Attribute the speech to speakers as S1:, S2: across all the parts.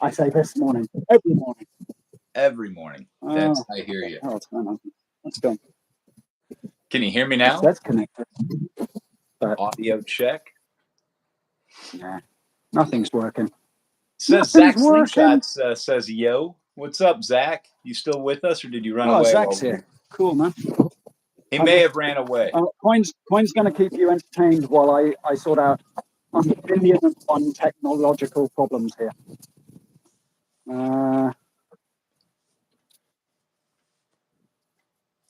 S1: I say this morning, every morning.
S2: Every morning. That's, I hear you.
S1: What's going on? Let's go.
S2: Can you hear me now?
S1: That's connected. But
S2: audio check.
S1: Nah, nothing's working.
S2: Says Zach Slingshots says, yo. What's up, Zach? You still with us, or did you run away?
S1: Zach's here. Cool, man.
S2: He may have ran away.
S1: Coin's going to keep you entertained while I sort out a million and one technological problems here.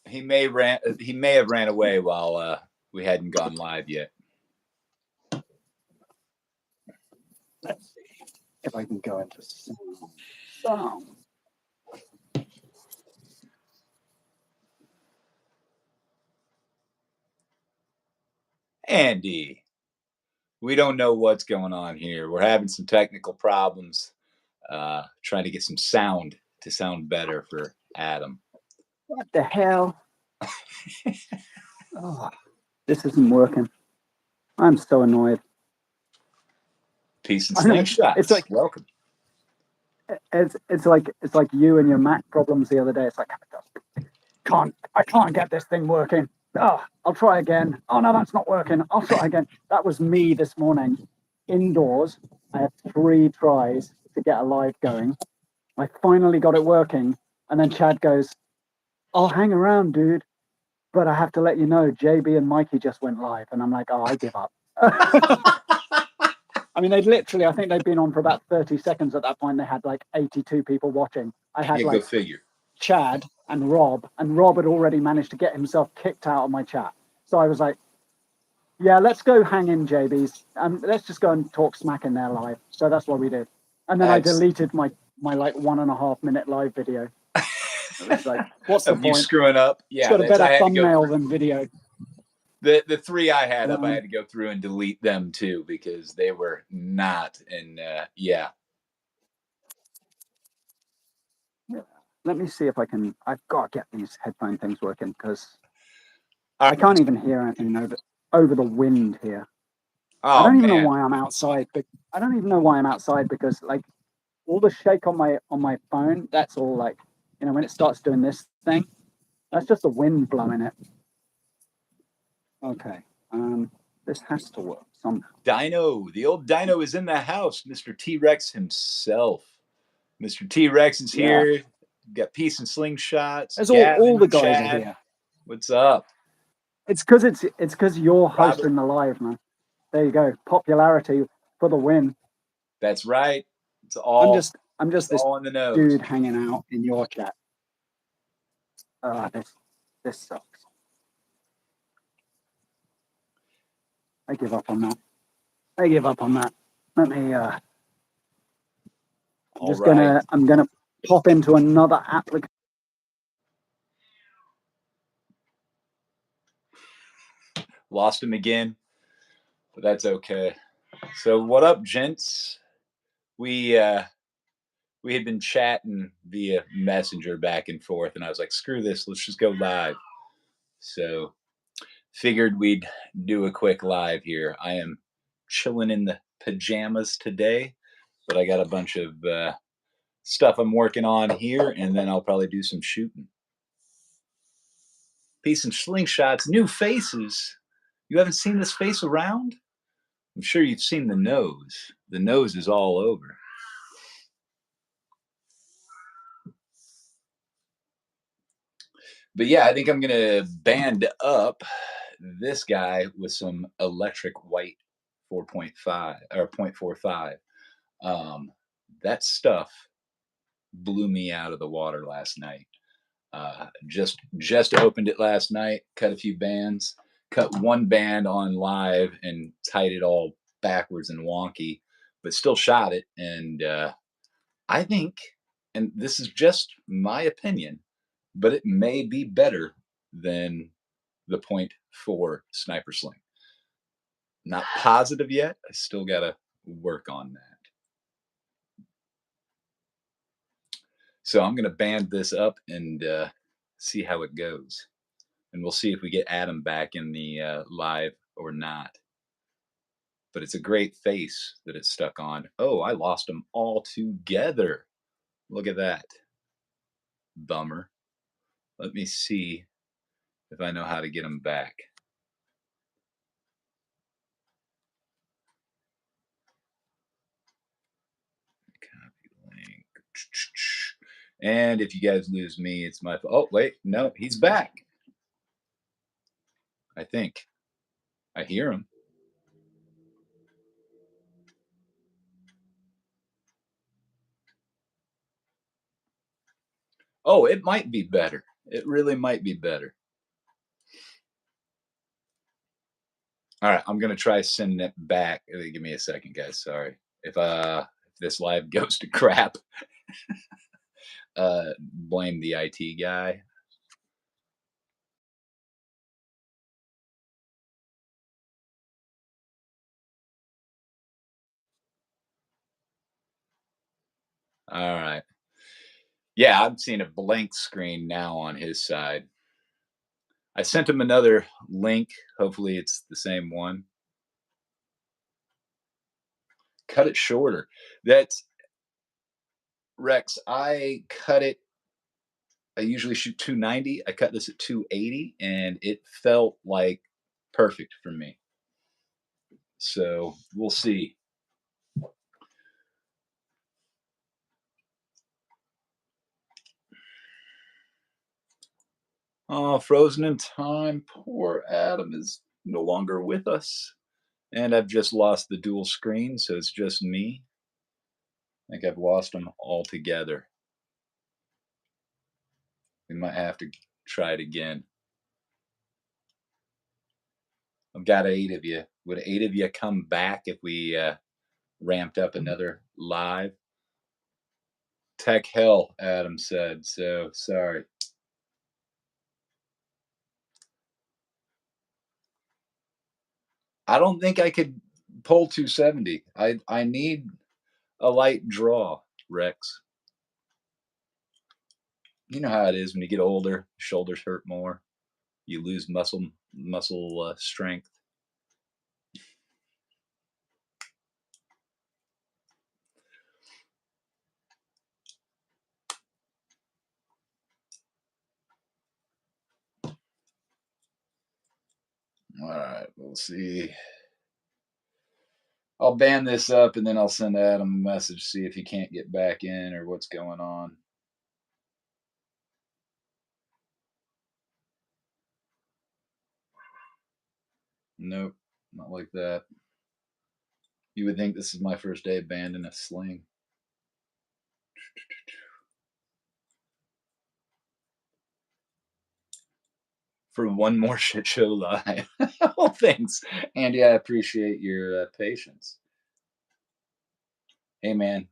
S2: He may have ran away while we hadn't gone live yet.
S1: Let's see if I can go into sound.
S2: Andy, we don't know what's going on here. We're having some technical problems, trying to get some sound to sound better for Adam.
S1: What the hell? Oh, this isn't working. I'm so annoyed.
S2: Peace and Slingshot.
S1: It's like
S2: welcome.
S1: It's like you and your Mac problems the other day. It's like I can't get this thing working. Oh, I'll try again. Oh no, that's not working. I'll try again. That was me this morning, indoors. I had 3 tries to get a live going. I finally got it working, and then Chad goes, "I'll hang around, dude, but I have to let you know, JB and Mikey just went live." And I'm like, "Oh, I give up." I mean, I think they'd been on for about 30 seconds at that point. They had like 82 people watching. I had
S2: go figure.
S1: Chad and Rob had already managed to get himself kicked out of my chat. So I was like, yeah, let's go hang in JB's and let's just go and talk smack in there live. So that's what we did. And then I deleted my like 1.5 minute live video. It was like, what's the point?
S2: You screwing up? Yeah,
S1: it's got a better thumbnail than video.
S2: The 3 I had up, I had to go through and delete them too because they were not. And yeah.
S1: Let me see if I can. I've got to get these headphone things working because I can't even hear anything over the wind here. I don't even know why I'm outside. But I don't even know why I'm outside because like all the shake on my phone, that's all like, you know, when it starts doing this thing, that's just the wind blowing it. Okay, this has to work somehow.
S2: Dino, the old Dino is in the house. Mr. T-Rex himself. Mr. T-Rex is here. Got Peace and Slingshots.
S1: There's all the guys are here.
S2: What's up?
S1: It's because you're hosting the live, man. There you go. Popularity for the win.
S2: That's right. It's all.
S1: I'm just this
S2: all in the nose.
S1: Dude hanging out in your chat. This sucks. I give up on that. Let me I'm gonna pop into another application.
S2: Lost him again, but that's okay. So what up, gents? We had been chatting via Messenger back and forth, and I was like, screw this, let's just go live. So figured we'd do a quick live here. I am chilling in the pajamas today, but I got a bunch of stuff I'm working on here, and then I'll probably do some shooting. Peace and Slingshots, new faces. You haven't seen this face around? I'm sure you've seen the nose. The nose is all over. But yeah, I think I'm going to band up this guy with some electric white 4.5 or 0.45. That stuff blew me out of the water last night. Just opened it last night, cut a few bands, cut one band on live and tied it all backwards and wonky, but still shot it. And I think, and this is just my opinion, but it may be better than the 0.4 sniper sling. Not positive yet. I still got to work on that. So I'm going to band this up and see how it goes. And we'll see if we get Adam back in the live or not. but it's a great face that it's stuck on. Oh, I lost them all together. Look at that. Bummer. Let me see if I know how to get them back. Copy link. And if you guys lose me, it's my fault. Oh, wait. No, he's back. I think. I hear him. Oh, it might be better. It really might be better. All right, I'm gonna try sending it back. Give me a second, guys. Sorry if this live goes to crap. Blame the IT guy. All right. Yeah, I'm seeing a blank screen now on his side. I sent him another link. Hopefully, it's the same one. Cut it shorter. That's Rex. I cut it. I usually shoot 290. I cut this at 280, and it felt like perfect for me. So we'll see. Oh, frozen in time. Poor Adam is no longer with us. And I've just lost the dual screen, so it's just me. I think I've lost them altogether. We might have to try it again. I've got 8 of you. Would 8 of you come back if we ramped up another live? Tech hell, Adam said. So sorry. I don't think I could pull 270. I need a light draw, Rex. You know how it is when you get older, shoulders hurt more. You lose muscle strength. All right, we'll see. I'll ban this up and then I'll send Adam a message, see if he can't get back in or what's going on. Nope, not like that. You would think this is my first day banned in a sling. For one more shit show live. Oh, thanks, Andy. I appreciate your patience. Hey, man.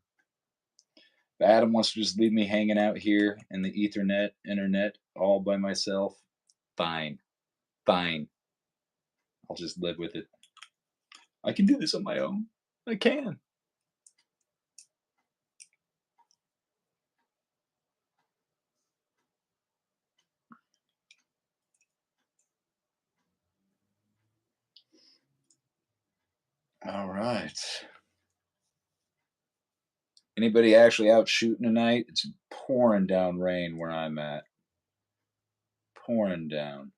S2: If Adam wants to just leave me hanging out here in the internet, all by myself, fine. Fine. I'll just live with it. I can do this on my own. I can. All right. Anybody actually out shooting tonight? It's pouring down rain where I'm at. Pouring down.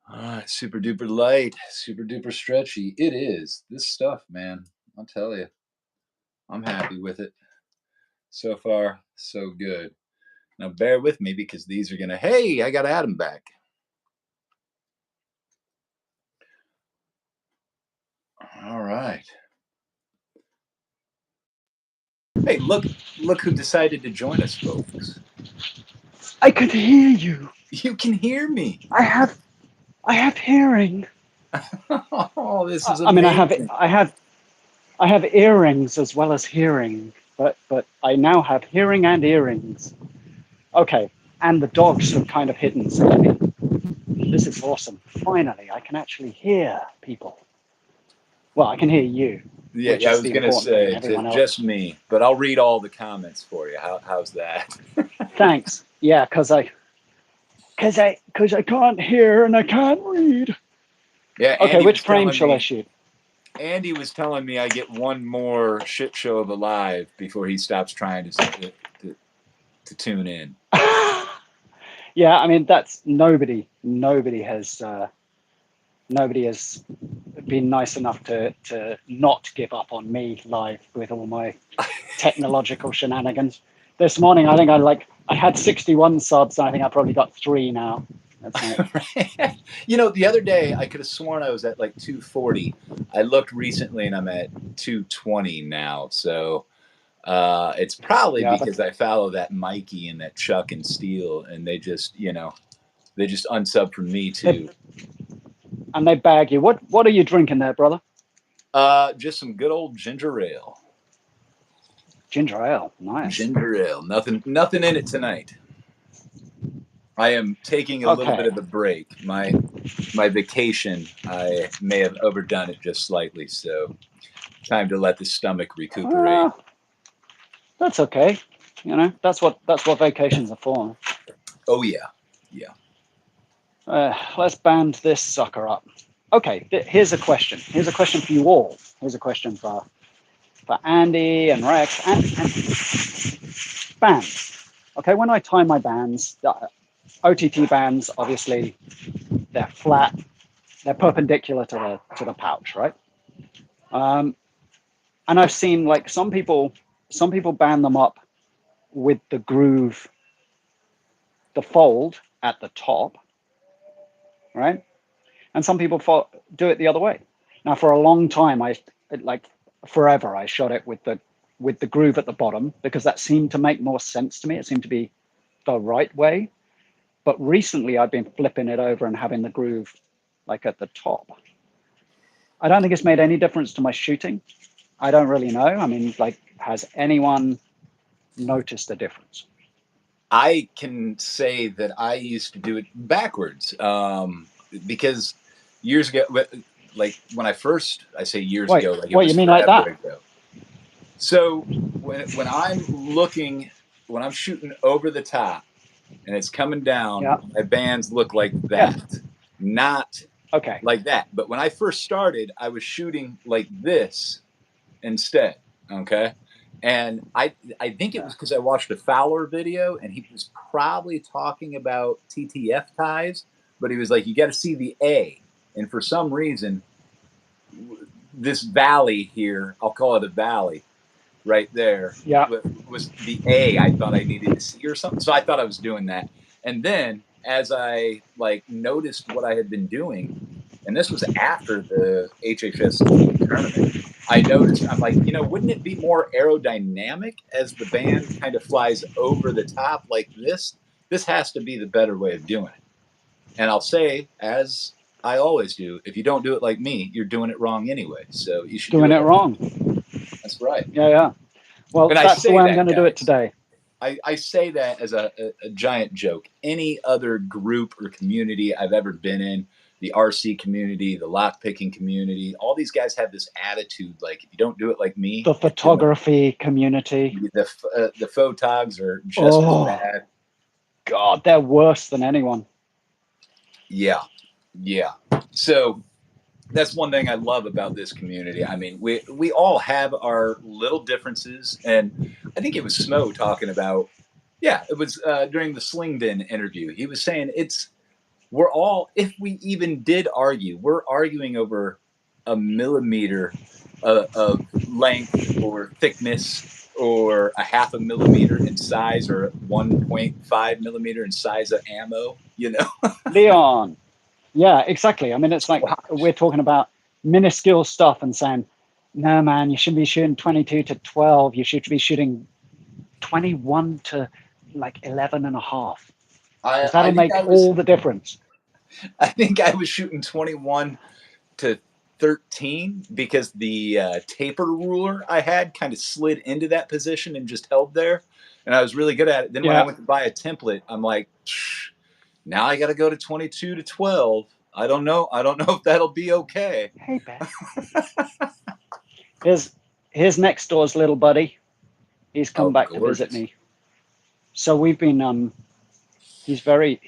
S2: All right, super duper light, super duper stretchy. It is. This stuff, man. I'll tell you. I'm happy with it. So far, so good. Now bear with me because these are gonna. Hey, I got Adam back. All right. Hey, look who decided to join us, folks.
S1: I could hear you.
S2: You can hear me.
S1: I have hearing.
S2: Oh, this is
S1: I mean,
S2: amazing.
S1: I have earrings as well as hearing. but I now have hearing and earrings. Okay, and the dogs have kind of hidden safely. This is awesome. Finally, I can actually hear people. Well, I can hear you,
S2: Yeah,
S1: which
S2: yeah, I
S1: is
S2: was
S1: the
S2: gonna
S1: important thing, and
S2: say
S1: everyone else.
S2: just me, but I'll read all the comments for you. How's that?
S1: Thanks. Yeah, because I can't hear and I can't read.
S2: Yeah,
S1: Okay,
S2: Andy
S1: which
S2: was
S1: frame
S2: telling
S1: shall I
S2: me.
S1: shoot?
S2: Andy was telling me I get one more shit show of Alive before he stops trying to tune in.
S1: Yeah, I mean that's nobody has been nice enough to not give up on me live with all my technological shenanigans. This morning, I think I had 61 subs, and I think I probably got 3 now. That's
S2: Right? You know, the other day I could have sworn I was at like 240. I looked recently and I'm at 220 now. So it's probably
S1: yeah,
S2: because I follow that Mikey and that Chuck and Steele, and they just unsub from me
S1: they,
S2: too.
S1: and they bag you. What are you drinking there, brother?
S2: Just some good old ginger ale.
S1: Ginger ale, nice.
S2: Ginger ale. Nothing in it tonight. I am taking a little bit
S1: Okay,
S2: of a break. My vacation, I may have overdone it just slightly, so time to let the stomach recuperate.
S1: that's okay. You know, that's what vacations are for.
S2: Oh yeah, yeah.
S1: Let's band this sucker up. Okay, here's a question. Here's a question for you all. Here's a question for Andy and Rex and bands. Okay, when I tie my bands, OTT bands, obviously they're flat, they're perpendicular to the pouch, right? Um, and I've seen like some people band them up with the groove, the fold at the top, right? And some people do it the other way. Now, for a long time, like forever, I shot it with the groove at the bottom because that seemed to make more sense to me. It seemed to be the right way. But recently, I've been flipping it over and having the groove like at the top. I don't think it's made any difference to my shooting. I don't really know. I mean, like, has anyone noticed a difference?
S2: I can say that I used to do it backwards because years ago, like when I say years
S1: Wait,
S2: ago, like it
S1: wait,
S2: was
S1: you mean like
S2: forever
S1: that?
S2: ago. So when I'm looking, when I'm shooting over the top and it's coming down,
S1: Yeah,
S2: my bands look like
S1: yeah.
S2: that, not
S1: Okay.
S2: like that. But when I first started, I was shooting like this instead. Okay. And I think it
S1: Yeah,
S2: was because I watched a Fowler video and he was probably talking about TTF ties, but he was like, you got to see the A. And for some reason, this valley here, I'll call it a valley right there,
S1: yeah,
S2: was the A I thought I needed to see or something. So I thought I was doing that. And then as I like noticed what I had been doing, and this was after the HHS team tournament, I noticed, I'm like, wouldn't it be more aerodynamic as the band kind of flies over the top like this? This has to be the better way of doing it. And I'll say, as I always do, if you don't do it like me, you're doing it wrong anyway. So you should do
S1: doing
S2: it
S1: it
S2: like me.
S1: wrong.
S2: That's right.
S1: Yeah, yeah. Well,
S2: And I
S1: that's the
S2: say
S1: way I'm
S2: that,
S1: going to do it
S2: guys.
S1: today.
S2: I say that as a giant joke. Any other group or community I've ever been in, the RC community, the lock picking community, all these guys have this attitude like, if you don't do it like me,
S1: The
S2: you're doing
S1: photography community.
S2: it. The photogs are just as
S1: Oh,
S2: bad.
S1: God, they're worse than anyone.
S2: Yeah. Yeah. So that's one thing I love about this community. I mean, we all have our little differences, and I think it was Smo talking about. Yeah, it was during the Sling Bin interview. He was saying we're all, if we even did argue, we're arguing over a millimeter of length or thickness or a half a millimeter in size or 1.5 millimeter in size of ammo,
S1: Leon. Yeah, exactly. I mean, it's like we're talking about minuscule stuff and saying, no, man, you shouldn't be shooting 22 to 12. You should be shooting 21 to like 11 and a half
S2: I,
S1: because
S2: I
S1: that'll
S2: think
S1: make
S2: I was
S1: all the difference.
S2: I think I was shooting 21 to 13 because the taper ruler I had kind of slid into that position and just held there. And I was really good at it. Then when I went to buy a template, I'm like, now I got to go to 22 to 12. I don't know if that'll be okay.
S1: Hey, Ben. Here's next door's little buddy. He's come back to visit me. So we've been he's very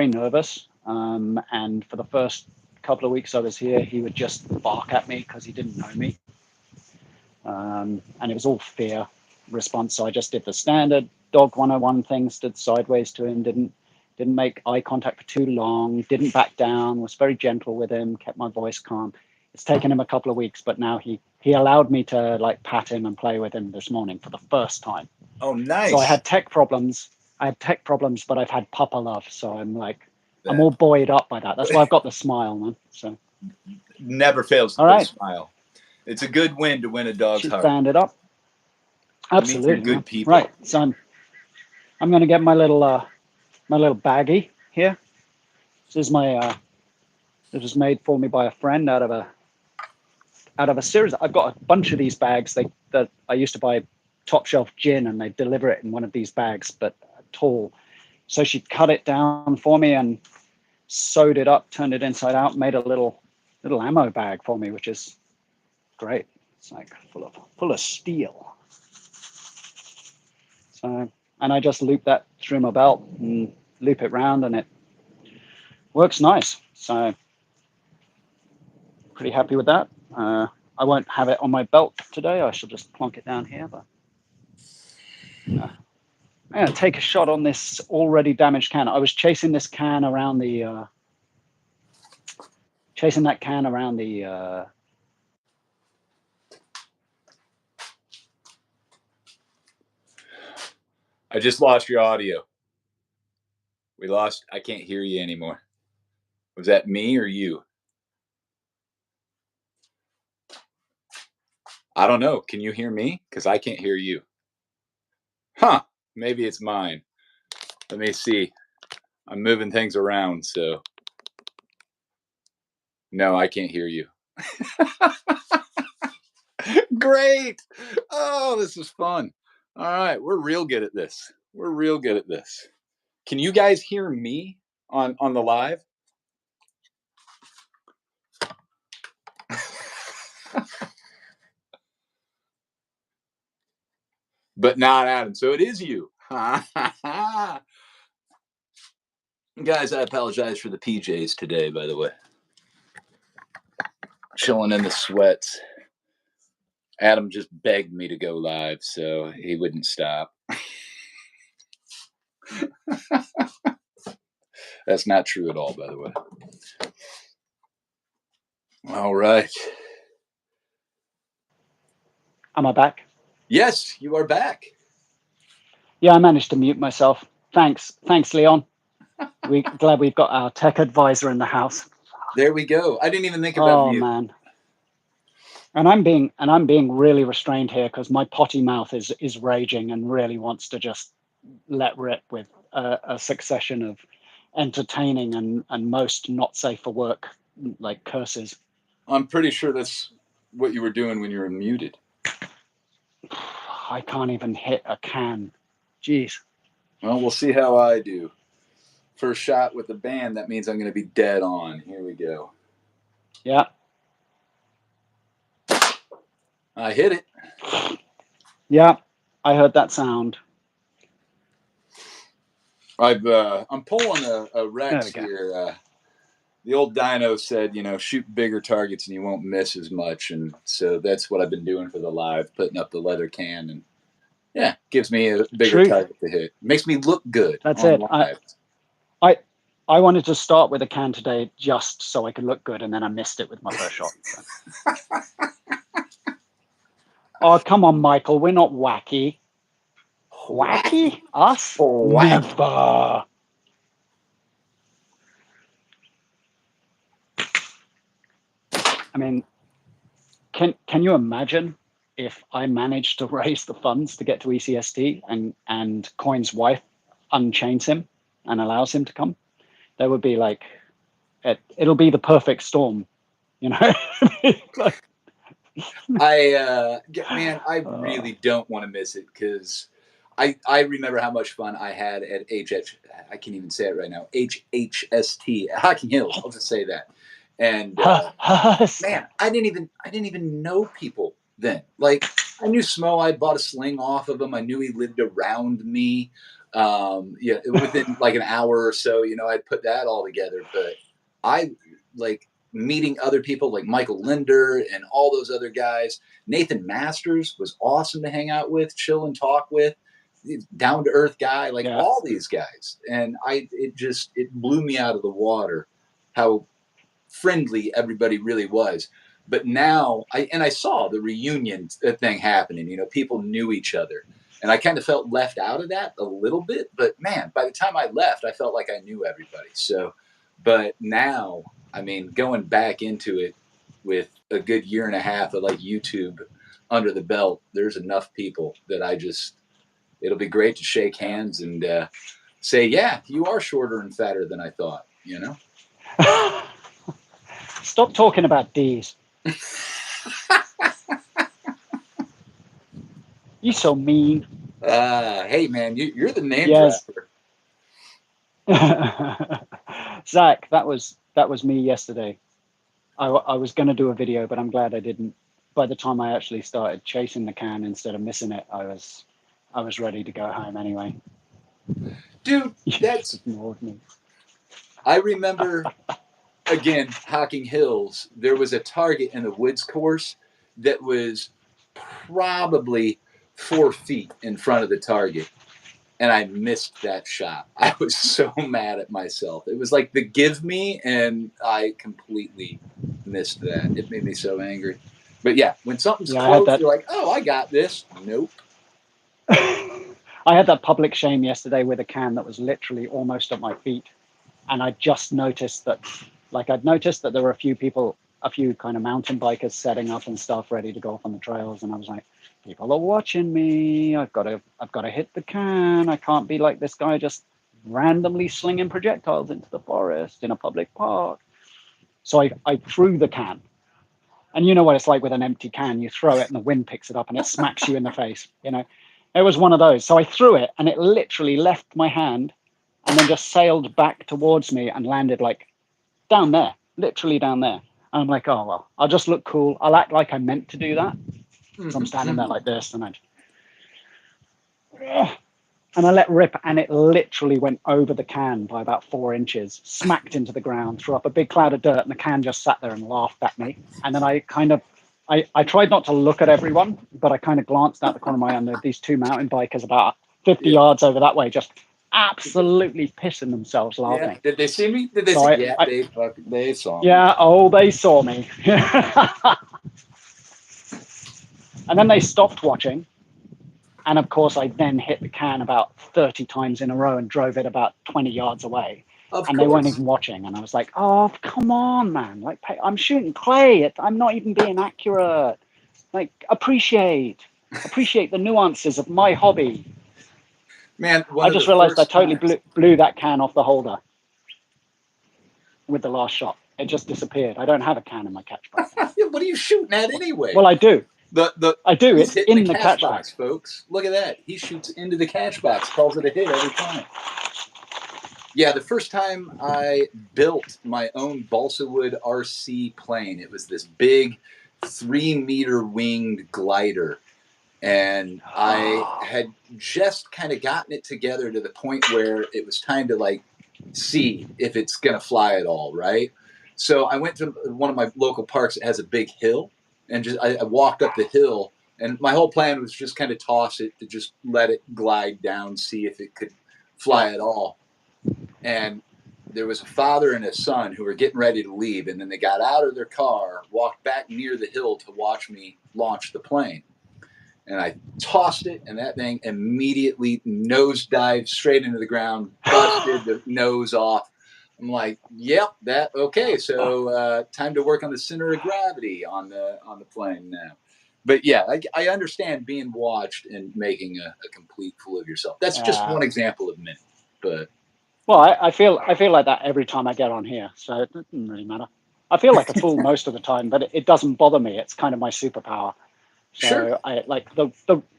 S1: nervous. And for the first couple of weeks I was here, he would just bark at me because he didn't know me. And it was all fear response. So I just did the standard dog 101 thing, stood sideways to him, didn't make eye contact for too long, didn't back down, was very gentle with him, kept my voice calm. It's taken him a couple of weeks, but now he allowed me to like pat him and play with him this morning for the first time.
S2: Oh, nice.
S1: So I had tech problems, but I've had papa love. So I'm like, I'm all buoyed up by that. That's why I've got the smile, man. So
S2: never fails to put a smile. It's a good win to win a dog's heart.
S1: Stand it up. Absolutely,
S2: good people.
S1: Right. So I'm going to get my little baggie here. This is my it was made for me by a friend out of a series. I've got a bunch of these bags that I used to buy top shelf gin, and they deliver it in one of these bags, but tall. So she cut it down for me and sewed it up, turned it inside out, made a little ammo bag for me, which is great. It's like full of steel. So, and I just loop that through my belt and loop it round, and it works nice. So pretty happy with that. I won't have it on my belt today. I shall just plonk it down here, but I'm going to take a shot on this already damaged can. I was chasing this can around the
S2: I just lost your audio. I can't hear you anymore. Was that me or you? I don't know. Can you hear me? Because I can't hear you. Huh. Maybe it's mine. Let me see. I'm moving things around, so. No, I can't hear you. Great. Oh, this is fun. All right. We're real good at this. Can you guys hear me on the live? But not Adam. So it is you. Guys, I apologize for the PJs today, by the way. Chilling in the sweats. Adam just begged me to go live, so he wouldn't stop. That's not true at all, by the way. All right.
S1: Am I back?
S2: Yes, you are back.
S1: Yeah, I managed to mute myself. Thanks, Leon. We're glad we've got our tech advisor in the house.
S2: There we go. I didn't even think about mute.
S1: Oh man. And I'm being really restrained here because my potty mouth is raging and really wants to just let rip with a succession of entertaining and most not safe for work like curses.
S2: I'm pretty sure that's what you were doing when you were muted.
S1: I can't even hit a can. Jeez.
S2: Well, we'll see how I do. First shot with the band, that means I'm going to be dead on. Here we go.
S1: Yeah.
S2: I hit it.
S1: Yeah, I heard that sound.
S2: I'm pulling a Rex here. The old dyno said, shoot bigger targets and you won't miss as much. And so that's what I've been doing for the live, putting up the leather can. And yeah, gives me a bigger target to hit. Makes me look good.
S1: That's it. Live. I wanted to start with a can today just so I could look good, and then I missed it with my first shot. So. Oh, come on, Michael. We're not wacky. Wacky? Us? Never. I mean, can you imagine if I managed to raise the funds to get to ECST and Coin's wife unchains him and allows him to come? That would be like, it'll be the perfect storm, you know. Like,
S2: Man, I really don't want to miss it because I remember how much fun I had at I can't even say it right now. HHST at Hocking Hills. I'll just say that. And man, I didn't even know people then. Like I knew Smo. I bought a sling off of him. I knew he lived around me. Yeah, within like an hour or so, I'd put that all together. But I like meeting other people like Michael Linder and all those other guys. Nathan Masters was awesome to hang out with, chill and talk with. Down to earth guy, like all these guys. And it blew me out of the water how friendly everybody really was. But now I saw the reunion thing happening. People knew each other. And I kind of felt left out of that a little bit. But man, by the time I left, I felt like I knew everybody. So, but now, I mean, going back into it with a good year and a half of like YouTube under the belt, there's enough people that it'll be great to shake hands and say, yeah, you are shorter and fatter than I thought,
S1: Stop talking about D's. You so mean.
S2: Hey, man, you're the name dropper.
S1: Zach, that was me yesterday. I was going to do a video, but I'm glad I didn't. By the time I actually started chasing the can instead of missing it, I was ready to go home anyway.
S2: Dude, that's
S1: ignored me.
S2: I remember, again, Hocking Hills, there was a target in the woods course that was probably 4 feet in front of the target. And I missed that shot. I was so mad at myself. It was like the give me, and I completely missed that. It made me so angry. But yeah, when something's close, you're like, oh, I got this. Nope.
S1: I had that public shame yesterday with a can that was literally almost at my feet. And I just noticed that, I'd noticed that there were a few kind of mountain bikers setting up and stuff ready to go off on the trails. And I was like, people are watching me. I've got to hit the can. I can't be like this guy just randomly slinging projectiles into the forest in a public park. So I threw the can. And you know what it's like with an empty can. You throw it and the wind picks it up and it smacks you in the face. It was one of those. So I threw it and it literally left my hand and then just sailed back towards me and landed like down there, literally down there. And I'm like, oh, well, I'll just look cool. I'll act like I meant to do that. So I'm standing there like this and I let rip and it literally went over the can by about 4 inches, smacked into the ground, threw up a big cloud of dirt, and the can just sat there and laughed at me. And then I tried not to look at everyone, but I kind of glanced out the corner of my eye and there were these 2 mountain bikers about 50 yards over that way, just absolutely pissing themselves laughing.
S2: Yeah. Did they see me? Did they see? Yeah, they saw me.
S1: Yeah, oh, they saw me. And then they stopped watching. And of course, I then hit the can about 30 times in a row and drove it about 20 yards away. And they weren't even watching. And I was like, oh, come on, man. Like, I'm shooting clay. I'm not even being accurate. Like, appreciate the nuances of my hobby.
S2: Man,
S1: I just realized I totally blew that can off the holder with the last shot. It just disappeared. I don't have a can in my catch box.
S2: What are you shooting at anyway?
S1: Well, I do.
S2: I
S1: do. It's in the catch
S2: box, folks. Look at that. He shoots into the catch box, calls it a hit every time. Yeah, the first time I built my own balsa wood RC plane, it was this big 3-meter winged glider. And I had just kind of gotten it together to the point where it was time to like see if it's going to fly at all, right? So I went to one of my local parks that has a big hill. And I walked up the hill, and my whole plan was just kind of toss it to just let it glide down, see if it could fly at all. And there was a father and a son who were getting ready to leave, and then they got out of their car, walked back near the hill to watch me launch the plane. And I tossed it, and that thing immediately nosedived straight into the ground, busted the nose off. I'm like, yep, okay. So time to work on the center of gravity on the plane now. But yeah, I understand being watched and making a complete fool of yourself. That's just one example of many. But
S1: well, I feel like that every time I get on here, so it doesn't really matter. I feel like a fool most of the time, but it doesn't bother me. It's kind of my superpower. So
S2: Sure.
S1: I like the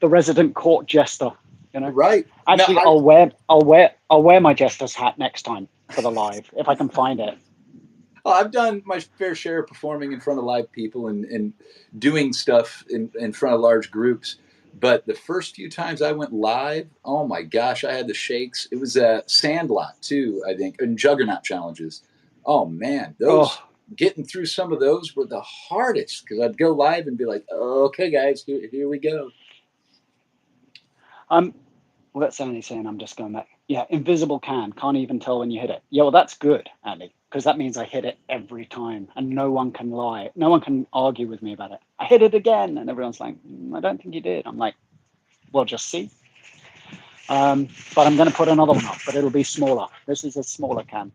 S1: resident court jester, you know.
S2: Right. No,
S1: Actually, I'll wear my jester's hat next time for the live if I can find it.
S2: I've done my fair share of performing in front of live people and doing stuff in front of large groups. But the first few times I went live, oh my gosh, I had the shakes. It was a Sandlot too, I think, and Juggernaut challenges. Oh man, those
S1: Oh,
S2: getting through some of those were the hardest because I'd go live and be like, oh, okay, guys, here we go.
S1: well, that's Andy saying I'm just going back. Yeah, invisible can't even tell when you hit it. Yeah, well, that's good, Andy, because that means I hit it every time, and no one can lie. No one can argue with me about it. I hit it again, and everyone's like, I don't think you did. I'm like, well, just see. But I'm going to put another one up, but it'll be smaller. This is a smaller can.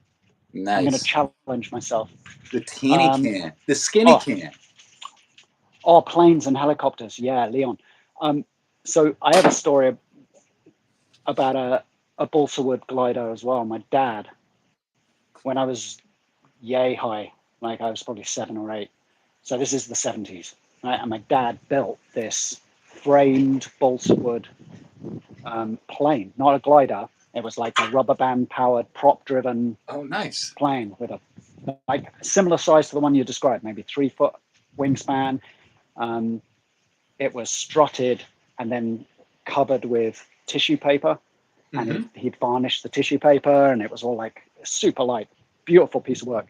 S1: I'm going to
S2: Nice.
S1: challenge myself.
S2: The teeny can, the skinny
S1: Oh,
S2: can.
S1: oh, planes and helicopters. Yeah, Leon. So I have a story about a balsa wood glider as well. My dad, when I was yay high, like I was probably 7 or 8. So this is the 70s, right? And my dad built this framed balsa wood plane, not a glider. It was like a rubber band powered, prop driven
S2: Oh, nice.
S1: plane with a like similar size to the one you described, maybe 3 foot wingspan. Um, it was strutted and then covered with tissue paper, and
S2: Mm-hmm.
S1: he'd varnished the tissue paper, and it was all like super light, beautiful piece of work.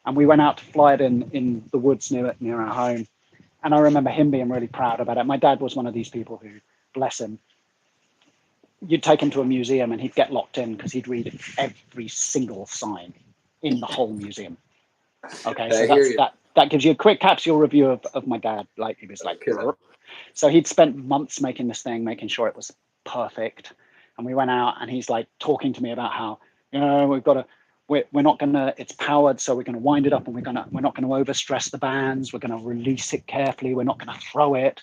S1: And we went out to fly it in the woods near our home. And I remember him being really proud about it. My dad was one of these people who, bless him, you'd take him to a museum and he'd get locked in because he'd read every single sign in the whole museum. Okay, so
S2: I hear you.
S1: that gives you a quick capsule review of my dad. Like he was like,
S2: Okay.
S1: so he'd spent months making this thing, making sure it was perfect. And we went out and he's like talking to me about how, we're not gonna, it's powered, so we're gonna wind it up and we're not gonna overstress the bands. We're gonna release it carefully. We're not gonna throw it,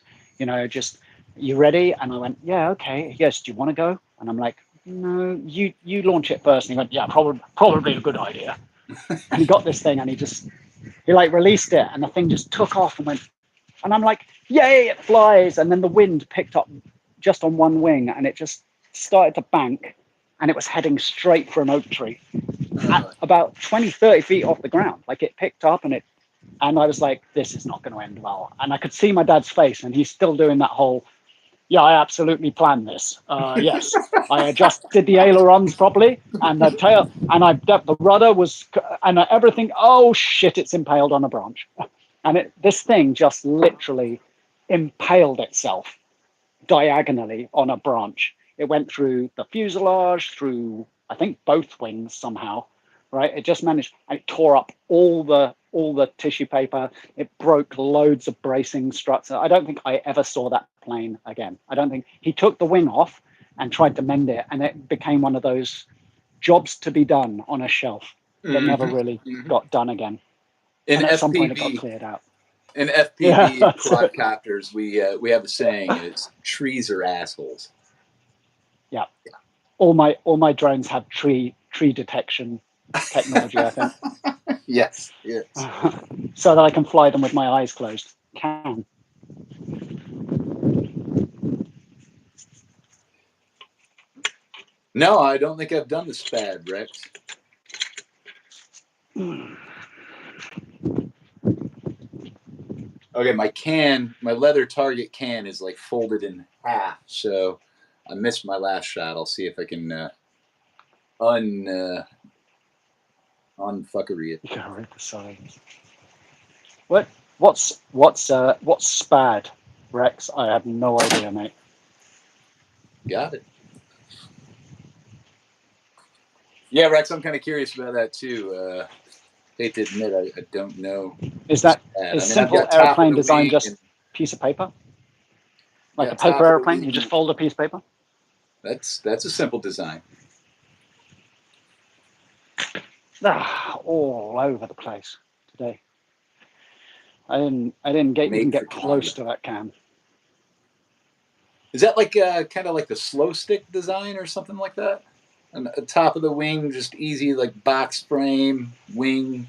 S1: just, you ready? And I went, yeah, okay. Yes, do you want to go? And I'm like, no, you launch it first. And he went, yeah, probably a good idea. And he got this thing and he like released it and the thing just took off and went, and I'm like, yay, it flies. And then the wind picked up just on one wing and it just started to bank and it was heading straight for an oak tree at about 20, 30 feet off the ground. Like it picked up and I was like, this is not going to end well. And I could see my dad's face and he's still doing that whole, yeah, I absolutely planned this. Yes, I adjusted the ailerons properly and the tail and the rudder was, and everything. Oh shit, it's impaled on a branch. And this thing just literally impaled itself diagonally on a branch. It went through the fuselage, through I think both wings somehow, right? It just managed, and it tore up all the tissue paper. It broke loads of bracing struts. I don't think I ever saw that plane again. I don't think he took the wing off and tried to mend it, and it became one of those jobs to be done on a shelf that never really got done again.
S2: In
S1: And at some point, it got
S2: FPV,
S1: cleared out.
S2: in
S1: Yeah,
S2: FPV
S1: that's it.
S2: quadcopters, we have a saying, and it's trees are assholes.
S1: Yeah. All my drones have tree detection technology, I think.
S2: Yes, yes.
S1: So that I can fly them with my eyes closed. Can.
S2: No, I don't think I've done the SPAD, Rex. Okay, my leather target can is like folded in half, so I missed my last shot. I'll see if I can unfuckery it.
S1: You gotta read the signs. What's SPAD, Rex? I have no idea, mate.
S2: Got it. Yeah, Rex, I'm kind of curious about that too. Hate to admit, I don't know.
S1: Is
S2: I've
S1: simple
S2: got top of
S1: airplane
S2: the
S1: design
S2: wing
S1: just
S2: and
S1: piece of paper? Like a paper
S2: top of the
S1: airplane? You just
S2: wing.
S1: fold a piece of paper?
S2: That's a simple design.
S1: All over the place today. I didn't even
S2: Made for
S1: get close
S2: combat.
S1: to that cam.
S2: Is that like kind of like the slow stick design or something like that? And the top of the wing, just easy like box frame wing.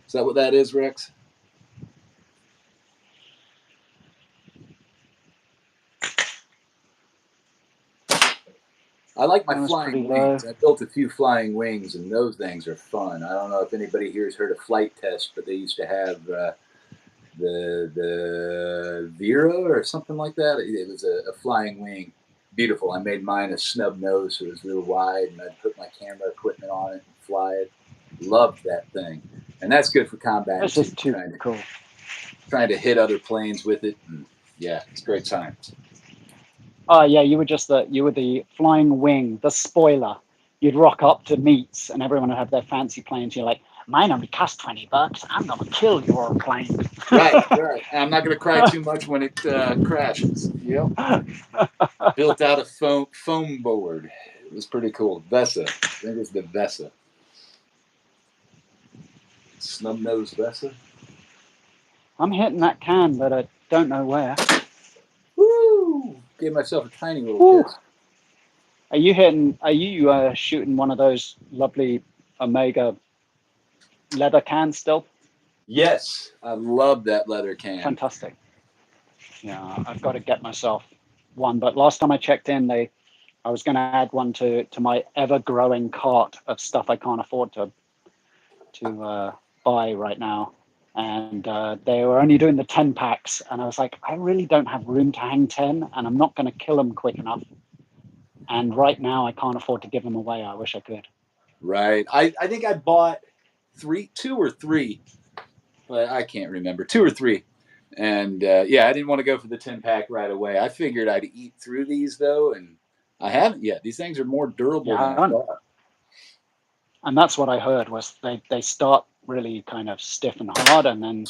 S2: Is that what that is, Rex? I like my flying wings. I built a few flying wings, and those things are fun. I don't know if anybody here has heard of Flight Test, but they used to have the Vera or something like that. It was a flying wing. Beautiful. I made mine a snub nose, so it was real wide, and I'd put my camera equipment on it and fly it. Loved that thing. And that's good for combat.
S1: That's just too cool.
S2: Trying to hit other planes with it. And yeah, it's great times.
S1: Oh yeah, you were the flying wing, the spoiler. You'd rock up to meets and everyone would have their fancy planes. You're like, mine only cost $20. I'm gonna kill your plane.
S2: Right. I'm not gonna cry too much when it crashes. Yep. Built out a foam board. It was pretty cool. Vesa. I think it was the Vesa. Snub nose Vesa.
S1: I'm hitting that can, but I don't know where.
S2: Woo! Gave myself a tiny little kiss.
S1: Are you shooting one of those lovely Omega leather cans still?
S2: Yes, I love that leather can.
S1: Fantastic. Yeah, I've got to get myself one. But last time I checked in, I was going to add one to my ever-growing cart of stuff I can't afford to buy right now. And they were only doing the 10 packs, and I was like, I really don't have room to hang 10, and I'm not going to kill them quick enough. And right now, I can't afford to give them away. I wish I could.
S2: Right. I think I bought 2 or 3, but I can't remember, 2 or 3. And yeah, I didn't want to go for the 10 pack right away. I figured I'd eat through these though, and I haven't yet. These things are more durable than I thought.
S1: And that's what I heard was they start really kind of stiff and hard, and then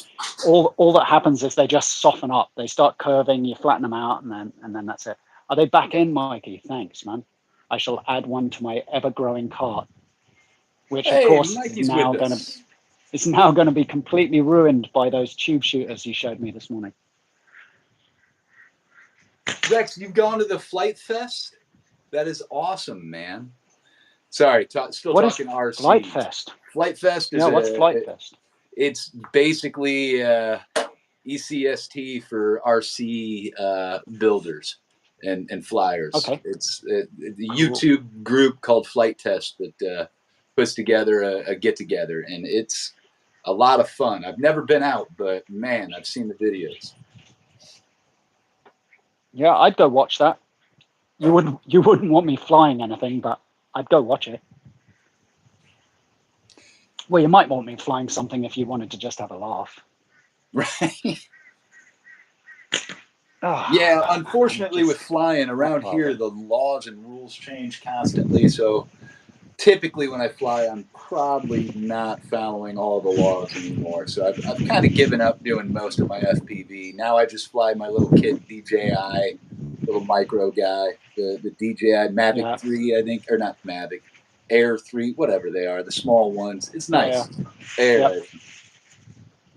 S1: all that happens is they just soften up. They start curving, you flatten them out, and then that's it. Are they back in, Mikey? Thanks, man. I shall add one to my ever-growing cart, which of course is now going to be completely ruined by those tube shooters you showed me this morning.
S2: Rex, you've gone to the Flight Fest? That is awesome, man. Sorry, still
S1: what
S2: talking
S1: is
S2: RC.
S1: Flight Fest?
S2: Flight Fest is
S1: what's Flight Fest?
S2: It's basically ECST for RC builders and flyers.
S1: Okay.
S2: It's the YouTube group called Flight Test that puts together a get-together, and it's a lot of fun. I've never been out, but man, I've seen the videos.
S1: Yeah, I'd go watch that. You wouldn't want me flying anything, but I'd go watch it. Well, you might want me flying something if you wanted to just have a laugh.
S2: Right. Yeah, unfortunately with flying around here, the laws and rules change constantly. So typically when I fly, I'm probably not following all the laws anymore. So I've kind of given up doing most of my FPV. Now I just fly my little kit DJI, little micro guy, the DJI Mavic 3, I think, or not Mavic, Air 3, whatever they are, the small ones. It's nice. Air.
S1: Yep.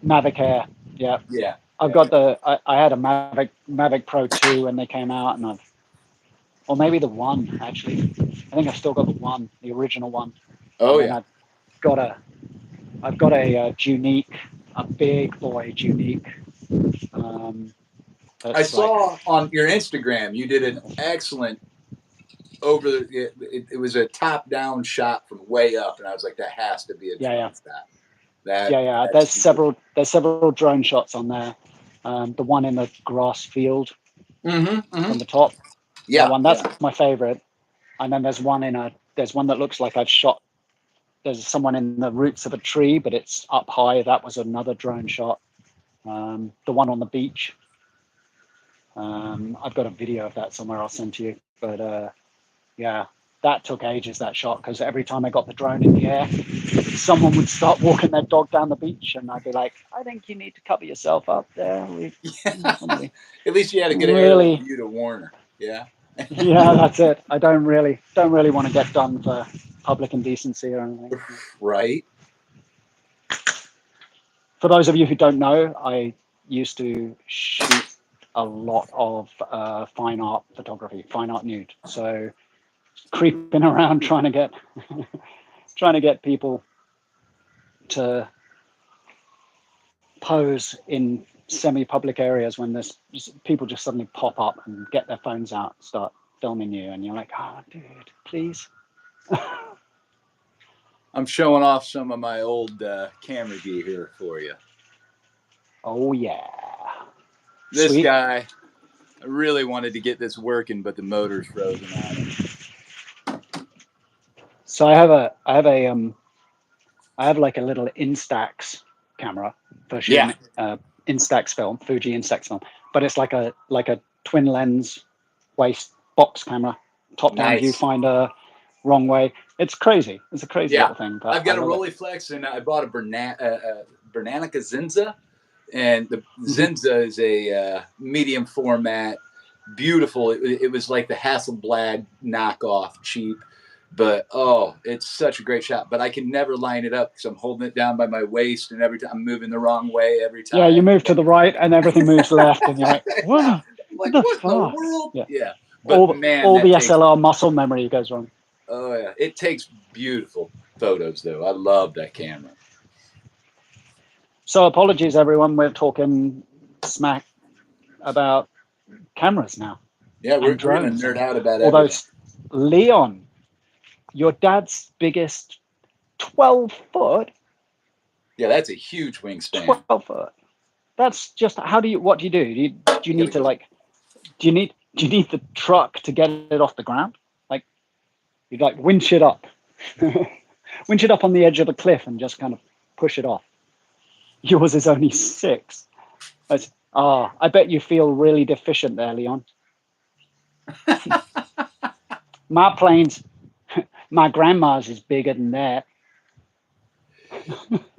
S1: Mavic Air. Yeah.
S2: Yeah.
S1: I've got I had a Mavic Pro 2 when they came out, and or maybe the 1 actually. I think I've still got the 1, the original one.
S2: Oh yeah.
S1: I've got a Unique, a big boy Unique.
S2: I saw on your Instagram you did an excellent it was a top-down shot from way up, and I was like, that has to be a drone shot.
S1: There's several drone shots on there. The one in the grass field from the top.
S2: Yeah,
S1: that one, that's my favorite. And then there's one that looks like I've shot. There's someone in the roots of a tree, but it's up high. That was another drone shot. The one on the beach. I've got a video of that somewhere I'll send to you. But yeah, that took ages, that shot, because every time I got the drone in the air, someone would start walking their dog down the beach, and I'd be like, I think you need to cover yourself up there.
S2: At least you had a good area for you to warn her. Yeah.
S1: Yeah, that's it. I don't really want to get done for public indecency or anything.
S2: Right.
S1: For those of you who don't know, I used to shoot a lot of fine art photography, fine art nude. So creeping around trying to get people to pose in semi-public areas when there's people just suddenly pop up and get their phones out, start filming you, and you're like, oh, dude, please.
S2: I'm showing off some of my old camera gear here for you.
S1: Oh yeah.
S2: This
S1: Sweet.
S2: guy, I really wanted to get this working, but the motor's frozen on it.
S1: So I have like a little Instax camera for shooting Instax film, Fuji Instax film, but it's like a twin lens waist box camera, top down
S2: Nice.
S1: viewfinder, wrong way. It's crazy. It's a crazy little thing. But
S2: I've got a Rolleiflex, and I bought a Bernanica Zinza, and the Zinza is a medium format, beautiful. It was like the Hasselblad knockoff, cheap. But oh, it's such a great shot. But I can never line it up because I'm holding it down by my waist, and every time I'm moving the wrong way every time.
S1: Yeah, you move to the right, and everything moves left, and you're like, what?
S2: Like, what in the world?
S1: Yeah.
S2: But
S1: all
S2: man,
S1: the SLR muscle memory goes wrong.
S2: Oh yeah, it takes beautiful photos though. I love that camera.
S1: So apologies, everyone. We're talking smack about cameras now.
S2: Yeah, we're going to nerd out about everything.
S1: Although, Leon, your dad's biggest 12-foot.
S2: Yeah, that's a huge wingspan.
S1: 12-foot. That's just what do you do? Do you need to like? Do you need the truck to get it off the ground? Like, you like winch it up, winch it up on the edge of the cliff and just kind of push it off. Yours is only 6. I bet you feel really deficient there, Leon. My plane's, my grandma's is bigger than that.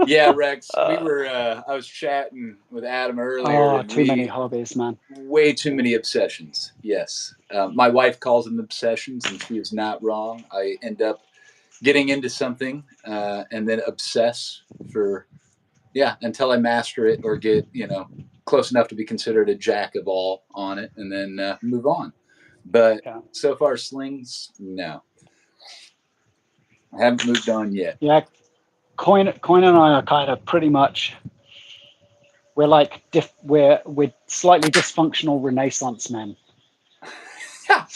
S2: Yeah, Rex, I was chatting with Adam earlier.
S1: Oh, too many hobbies, man.
S2: Way too many obsessions. Yes. My wife calls them obsessions, and she is not wrong. I end up getting into something and then obsess until I master it or get, close enough to be considered a jack of all on it, and then move on. But so far, slings, no. I haven't moved on yet.
S1: Yeah. Coin and I are kind of pretty much, we're like we're slightly dysfunctional Renaissance men.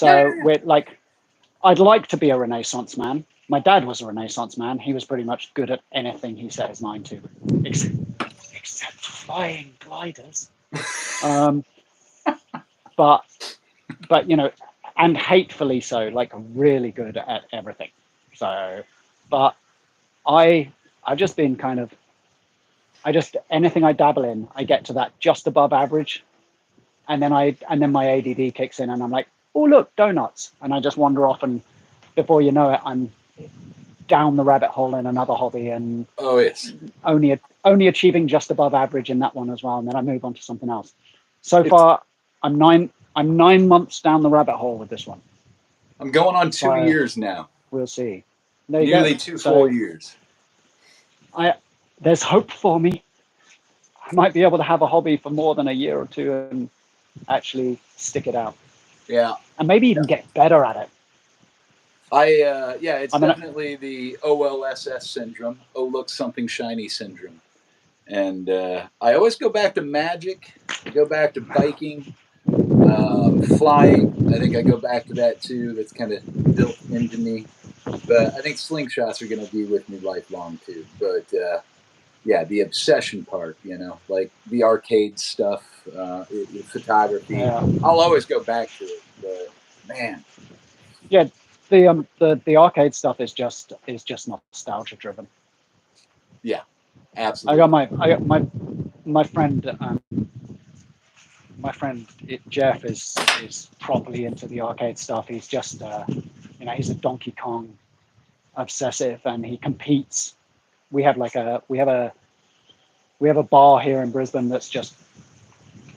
S1: We're like, I'd like to be a Renaissance man. My dad was a Renaissance man. He was pretty much good at anything he set his mind to, except flying gliders. But and hatefully so, like really good at everything. So, but I've just been kind of, anything I dabble in, I get to that just above average, and then my ADD kicks in, and I'm like, oh look, donuts, and I just wander off, and before you know it, I'm down the rabbit hole in another hobby, and only achieving just above average in that one as well, and then I move on to something else. So far, I'm 9 months down the rabbit hole with this one.
S2: I'm going on 2 years now.
S1: We'll see.
S2: Nearly 2 full years.
S1: There's hope for me. I might be able to have a hobby for more than a year or two and actually stick it out.
S2: Yeah.
S1: And maybe even get better at it.
S2: It's definitely the OLSS syndrome. Oh, look, something shiny syndrome. And I always go back to magic. I go back to biking, flying. I think I go back to that too. That's kind of built into me. But I think slingshots are going to be with me lifelong too. But the obsession part, like the arcade stuff, photography. Yeah. I'll always go back to it. But man,
S1: yeah, the arcade stuff is just nostalgia driven.
S2: Yeah, absolutely.
S1: I got my friend. My friend Jeff is properly into the arcade stuff. He's just he's a Donkey Kong obsessive, and he competes. We have a bar here in Brisbane that's just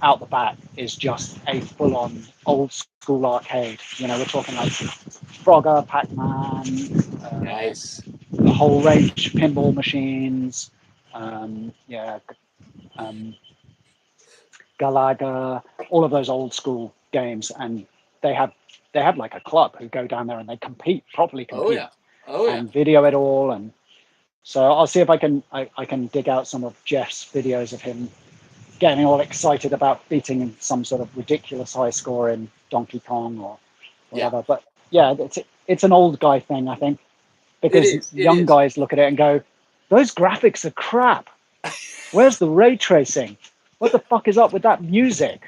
S1: out the back is just a full-on old school arcade. We're talking like Frogger, Pac-Man,
S2: nice,
S1: the whole range of pinball machines, Galaga, all of those old school games, and they have like a club who go down there and they properly compete,
S2: Oh yeah,
S1: and video it all, and So I'll see if I can dig out some of Jeff's videos of him getting all excited about beating some sort of ridiculous high score in Donkey Kong or whatever.
S2: Yeah.
S1: But yeah, it's an old guy thing, I think, because
S2: It
S1: young
S2: is.
S1: guys look at it and go, those graphics are crap. Where's the ray tracing? What the fuck is up with that music?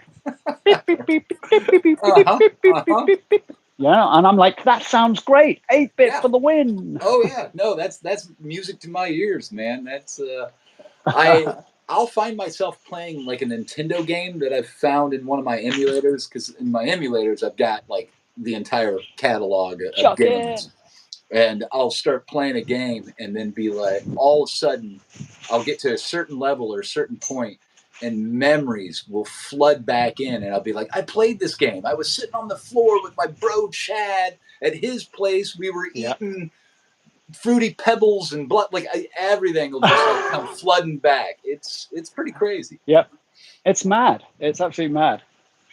S1: Beep, beep, beep, beep, beep, beep, beep, beep,
S2: Uh-huh.
S1: beep, beep,
S2: Uh-huh.
S1: beep, beep. Yeah, and I'm like, that sounds great. 8-bit
S2: Yeah.
S1: for the win.
S2: Oh yeah. No, that's music to my ears, man. That's I'll find myself playing like a Nintendo game that I've found in one of my emulators, because in my emulators I've got like the entire catalog of
S1: Chuck it.
S2: games. And I'll start playing a game and then be like, all of a sudden, I'll get to a certain level or a certain point, and memories will flood back in. And I'll be like, I played this game. I was sitting on the floor with my bro Chad at his place. We were eating fruity pebbles and blood. Like everything will just like come flooding back. It's pretty crazy.
S1: Yep. It's mad. It's absolutely mad.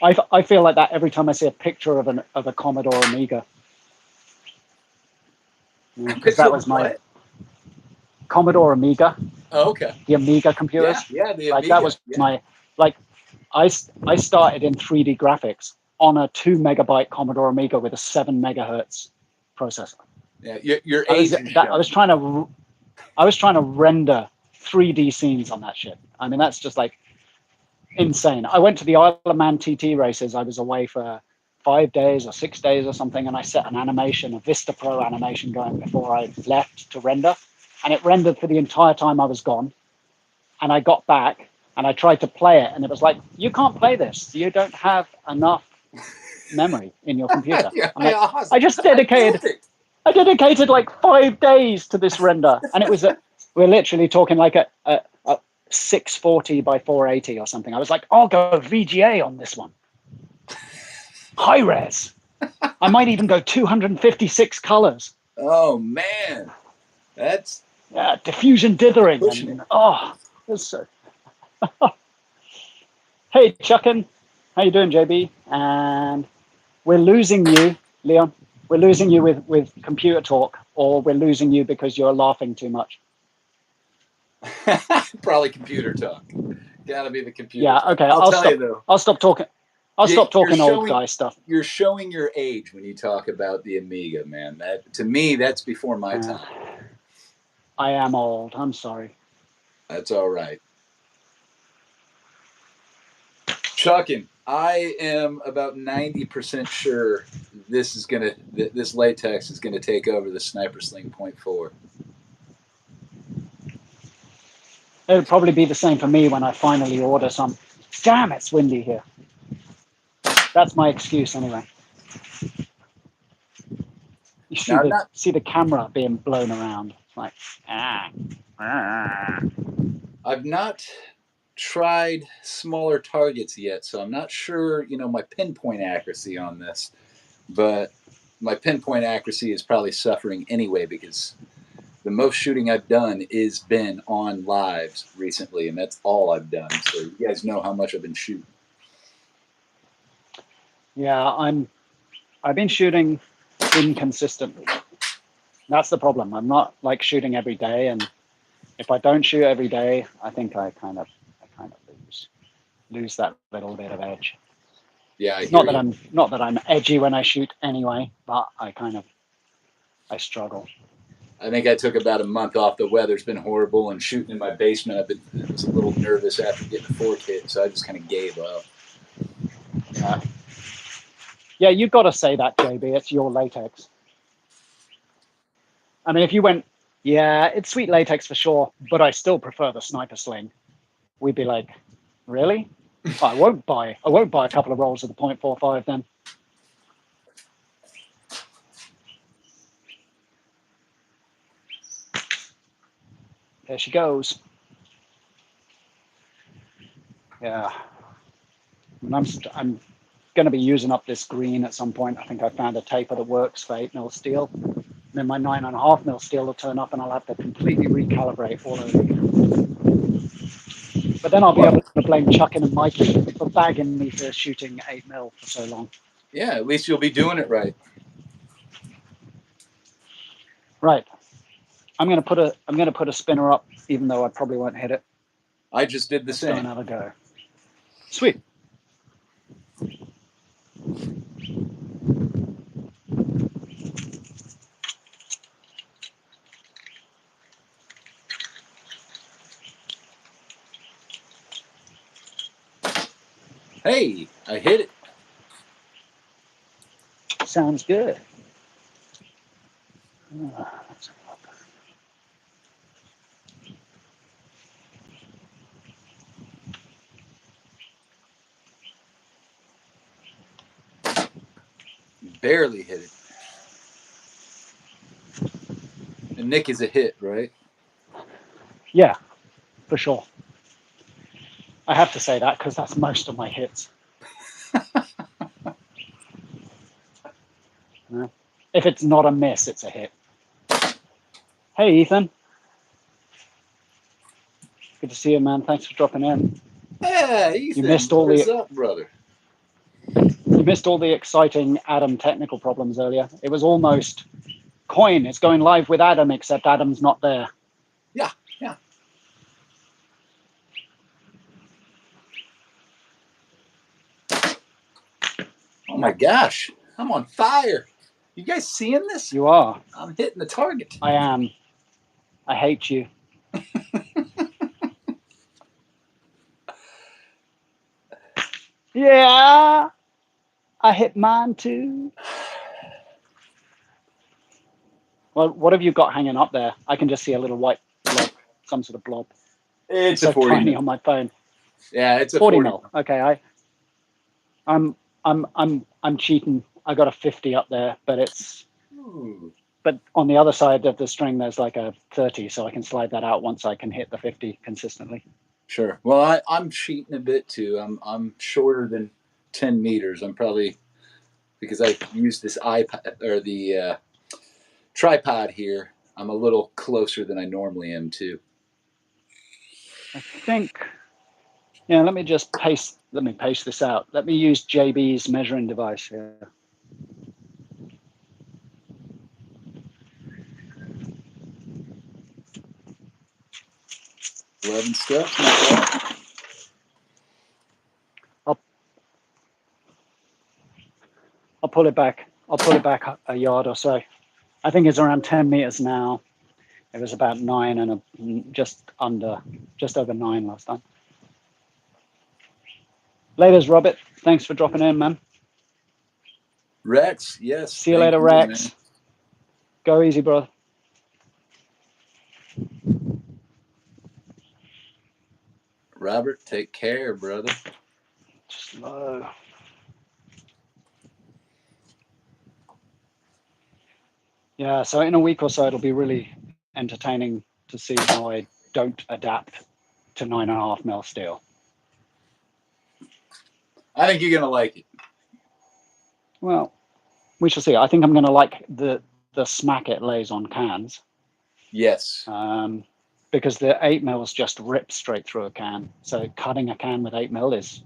S1: I feel like that every time I see a picture of a Commodore Amiga. Because that was my
S2: what?
S1: Commodore Amiga,
S2: Oh, okay.
S1: the Amiga computers.
S2: Yeah, the
S1: Like
S2: Amiga.
S1: that was my like I started in 3D graphics on a 2 megabyte Commodore Amiga with a 7 megahertz processor.
S2: Yeah, your age is
S1: I was trying to render 3D scenes on that shit. I mean, that's just like insane. I went to the Isle of Man TT races. I was away for 5 days or 6 days or something, and I set an animation, a Vista Pro animation going before I left to render, and it rendered for the entire time I was gone. And I got back and I tried to play it, and it was like, you can't play this. You don't have enough memory in your computer.
S2: Yeah,
S1: I'm like,
S2: awesome.
S1: I just dedicated like 5 days to this render, and it was we're literally talking like a 640 by 480 or something. I was like, I'll go VGA on this one, high res. I might even go 256 colors.
S2: Oh man, that's
S1: diffusion dithering.
S2: pushing
S1: And,
S2: it.
S1: it's so. Hey, Chuckin, how you doing, JB? And we're losing you, Leon. We're losing you with computer talk, or we're losing you because you're laughing too much.
S2: Probably computer talk. Gotta be the computer.
S1: Yeah.
S2: talk.
S1: Okay.
S2: I'll tell
S1: stop.
S2: you though.
S1: I'll stop talking. I'll stop talking old guy stuff.
S2: You're showing your age when you talk about the Amiga, man. That to me, that's before my time.
S1: I am old. I'm sorry.
S2: That's all right. Chuckin, I am about 90% sure this latex is gonna take over the Sniper Sling .4.
S1: It'll probably be the same for me when I finally order some. Damn, it's windy here. That's my excuse anyway. You see the camera being blown around. It's like,
S2: I've not tried smaller targets yet, so I'm not sure, my pinpoint accuracy on this. But my pinpoint accuracy is probably suffering anyway, because the most shooting I've done is been on lives recently, and that's all I've done. So you guys know how much I've been shooting.
S1: Yeah, I've been shooting inconsistently. That's the problem. I'm not like shooting every day, and if I don't shoot every day, I think I kind of lose that little bit of edge.
S2: Yeah,
S1: not that I'm edgy when I shoot anyway, but I struggle.
S2: I think I took about a month off. The weather's been horrible, and shooting in my basement, I was a little nervous after getting the fork hit, so I just kind of gave up.
S1: Yeah, you've got to say that, JB. It's your latex. I mean, if you went, yeah, it's sweet latex for sure, but I still prefer the Sniper Sling, we'd be like, really? I won't buy a couple of rolls of the .45 then. There she goes. Yeah. And I'm going to be using up this green at some point. I think I found a taper that works for 8mm steel. And then my 9.5mm steel will turn up, and I'll have to completely recalibrate all over again. But then I'll be able to blame Chuckin and Mikey for bagging me for shooting 8mm for so long.
S2: Yeah, at least you'll be doing it right.
S1: Right. I'm gonna put a spinner up, even though I probably won't hit it.
S2: I just did the
S1: Let's go
S2: same.
S1: another go. Sweet.
S2: Hey, I hit it.
S1: Sounds good.
S2: Barely hit it. And Nick is a hit, right?
S1: Yeah, for sure. I have to say that because that's most of my hits. Yeah. If it's not a miss, it's a hit. Hey, Ethan. Good to see you, man. Thanks for dropping in.
S2: Yeah, Ethan,
S1: missed
S2: what
S1: all
S2: is
S1: the-
S2: up, brother?
S1: You missed all the exciting Adam technical problems earlier. It was almost Coin is going live with Adam, except Adam's not there.
S2: Yeah. Oh my gosh, I'm on fire. You guys seeing this?
S1: You are.
S2: I'm hitting the target.
S1: I am. I hate you. Yeah. I hit mine too. Well, what have you got hanging up there? I can just see a little white blob, some sort of blob.
S2: It's
S1: so
S2: a 40
S1: tiny
S2: mil.
S1: on my phone.
S2: Yeah, it's a
S1: 40
S2: 40
S1: mil. Okay, I'm cheating. I got a 50 up there, but
S2: Ooh.
S1: but on the other side of the string there's like a 30, so I can slide that out once I can hit the 50 consistently.
S2: Sure. Well, I'm cheating a bit too. I'm shorter than 10 meters. I'm probably, because I use this iPad or the tripod here, I'm a little closer than I normally am too.
S1: I think. Yeah, let me paste this out. Let me use JB's measuring device here.
S2: 11 steps.
S1: I'll pull it back. I'll pull it back a yard or so. I think it's around 10 meters now. It was about 9 and just over 9 last time. Laters, Robert. Thanks for dropping in, man.
S2: Rex, yes.
S1: See you later, Rex. Man. Go easy, bro.
S2: Robert, take care, brother.
S1: Slow. Yeah, so in a week or so, it'll be really entertaining to see how I don't adapt to 9.5 mil steel.
S2: I think you're going to like it.
S1: Well, we shall see. I think I'm going to like the smack it lays on cans.
S2: Yes.
S1: Because the 8 mils just rip straight through a can. So cutting a can with 8 mil is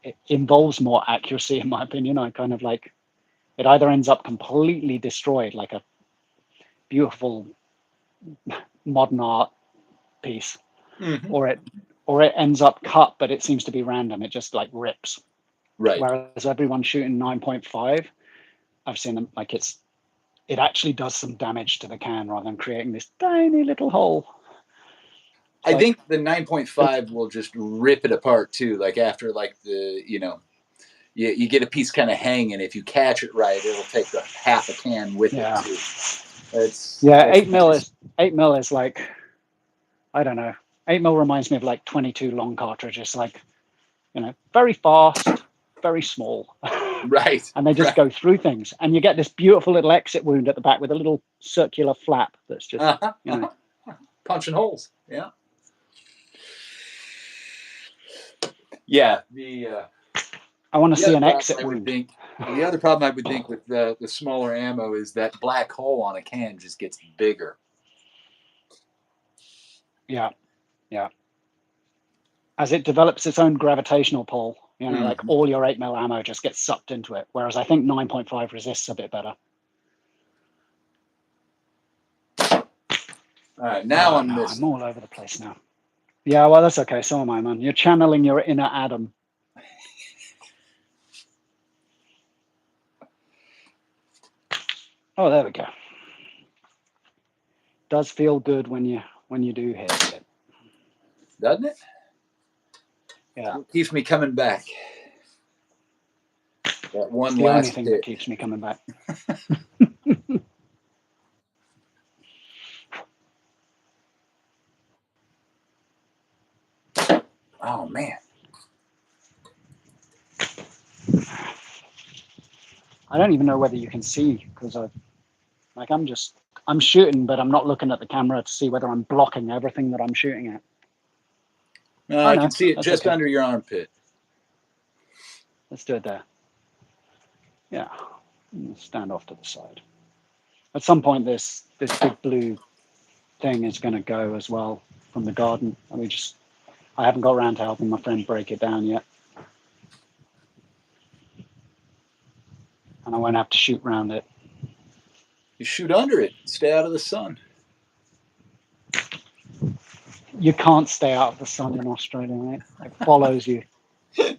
S1: it involves more accuracy, in my opinion. I kind of like it either ends up completely destroyed, like a beautiful modern art piece, or it ends up cut, but it seems to be random. It just like rips.
S2: Right.
S1: Whereas everyone shooting 9.5, I've seen them like it actually does some damage to the can rather than creating this tiny little hole.
S2: I think the 9.5 will just rip it apart too. Like after like the, you get a piece kind of hanging. If you catch it right, it'll take the half a can with it too. That's
S1: 8 mil nice. 8 mil is like, I don't know. 8 mil reminds me of like 22 long cartridges, like, very fast, very small.
S2: Right.
S1: And they just go through things. And you get this beautiful little exit wound at the back with a little circular flap that's just,
S2: punching holes. Yeah. Yeah.
S1: I want to see an exit wound.
S2: The other problem I would think with the smaller ammo is that black hole on a can just gets bigger.
S1: Yeah. Yeah. As it develops its own gravitational pull, like all your 8 mil ammo just gets sucked into it. Whereas I think 9.5 resists a bit better.
S2: All right, now I'm
S1: no,
S2: missing.
S1: I'm all over the place now. Yeah, well, that's okay. So am I, man. You're channeling your inner Adam. Oh, there we go. Does feel good when you do hit it,
S2: Doesn't it?
S1: Yeah.
S2: It keeps me coming back. That one
S1: It's the only
S2: last
S1: thing
S2: hit.
S1: that keeps me coming back.
S2: Oh man.
S1: I don't even know whether you can see because I'm shooting, but I'm not looking at the camera to see whether I'm blocking everything that I'm shooting at.
S2: No, I can see it just under your armpit.
S1: Let's do it there. Yeah, stand off to the side. At some point, this big blue thing is going to go as well from the garden. I haven't got around to helping my friend break it down yet, and I won't have to shoot around it.
S2: You shoot under it. Stay out of the sun.
S1: You can't stay out of the sun in Australia, mate. It follows you. Okay.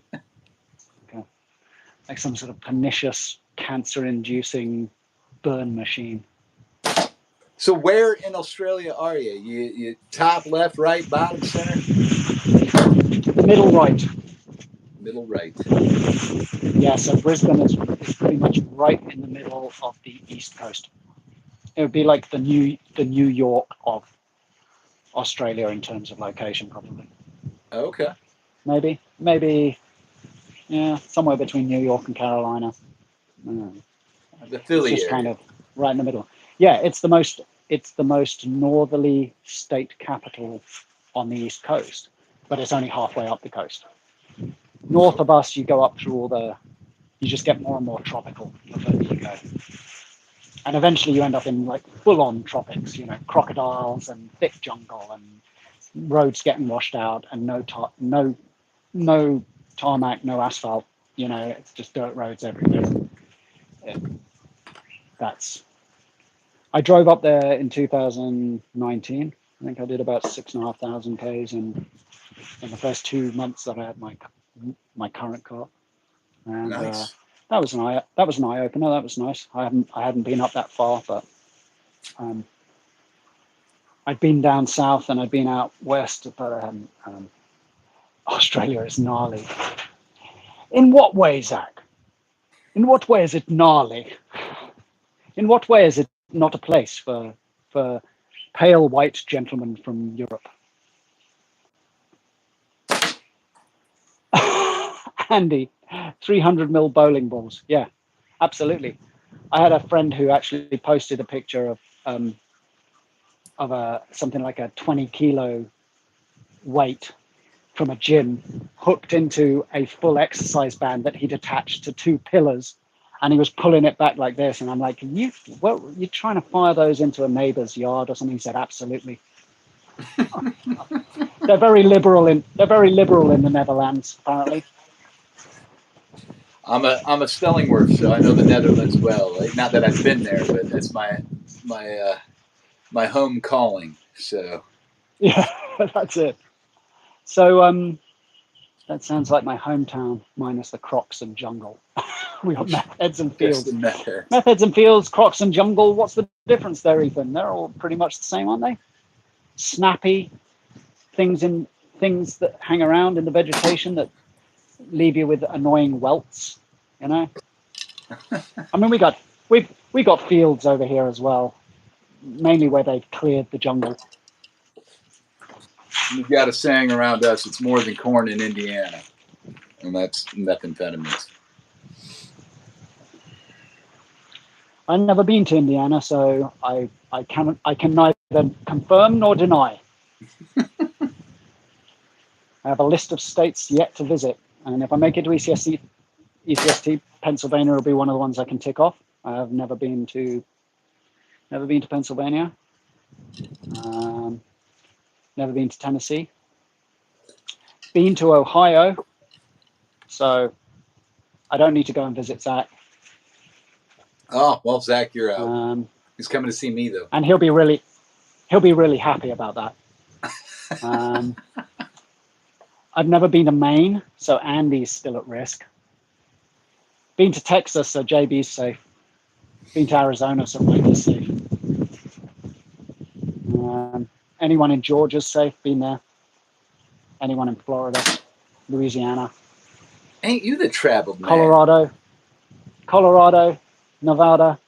S1: Like some sort of pernicious, cancer-inducing burn machine.
S2: So where in Australia are you? You top, left, right, bottom, center?
S1: The middle right.
S2: Middle right.
S1: Yeah, so Brisbane is pretty much right in the middle of the East Coast. It would be like the New York of Australia in terms of location, probably.
S2: Okay.
S1: Maybe, yeah, somewhere between New York and Carolina.
S2: The
S1: It's
S2: Philly
S1: just
S2: area.
S1: kind of right in the middle. Yeah, it's the most northerly state capital on the East Coast, but it's only halfway up the coast. North of us, you go up through you just get more and more tropical the further you go. And eventually you end up in like full-on tropics, crocodiles and thick jungle and roads getting washed out and no tarmac, no asphalt. It's just dirt roads everywhere. I drove up there in 2019. I think I did about 6,500 Ks in the first 2 months that I had my current car. And
S2: nice.
S1: that was an eye opener. That was nice. I hadn't been up that far, but I'd been down south and I'd been out west, but I hadn't. Australia is gnarly. In what way, Zach? In what way is it gnarly? In what way is it not a place for pale white gentlemen from Europe? Andy, 300 mil bowling balls. Yeah, absolutely. I had a friend who actually posted a picture of something like a 20 kilo weight from a gym hooked into a full exercise band that he'd attached to 2 pillars, and he was pulling it back like this. And I'm like, you're trying to fire those into a neighbor's yard or something? He said, absolutely. They're very liberal in the Netherlands, apparently.
S2: I'm a Stellingwerf, so I know the Netherlands well. Not that I've been there, but that's my home calling. So
S1: Yeah, that's it. So that sounds like my hometown minus the crocs and jungle. We got meth heads and
S2: just
S1: fields.
S2: the method.
S1: Meth heads and fields, crocs and jungle. What's the difference there, Ethan? They're all pretty much the same, aren't they? Snappy things that hang around in the vegetation that leave you with annoying welts. I mean, we got fields over here as well, mainly where they've cleared the jungle.
S2: We've got a saying around us: it's more than corn in Indiana, and that's methamphetamines.
S1: I've never been to Indiana, so I can neither confirm nor deny. I have a list of states yet to visit, and if I make it to ECST, Pennsylvania will be one of the ones I can tick off. I have never been to Pennsylvania. Never been to Tennessee. Been to Ohio, so I don't need to go and visit Zach.
S2: Oh well, Zach, you're out. He's coming to see me though,
S1: and he'll be really he'll be really happy about that. I've never been to Maine, so Andy's still at risk. Been to Texas, so JB's safe. Been to Arizona, so Mikey's safe. Anyone in Georgia's safe, been there. Anyone in Florida, Louisiana.
S2: Ain't you the traveled man?
S1: Colorado, Nevada,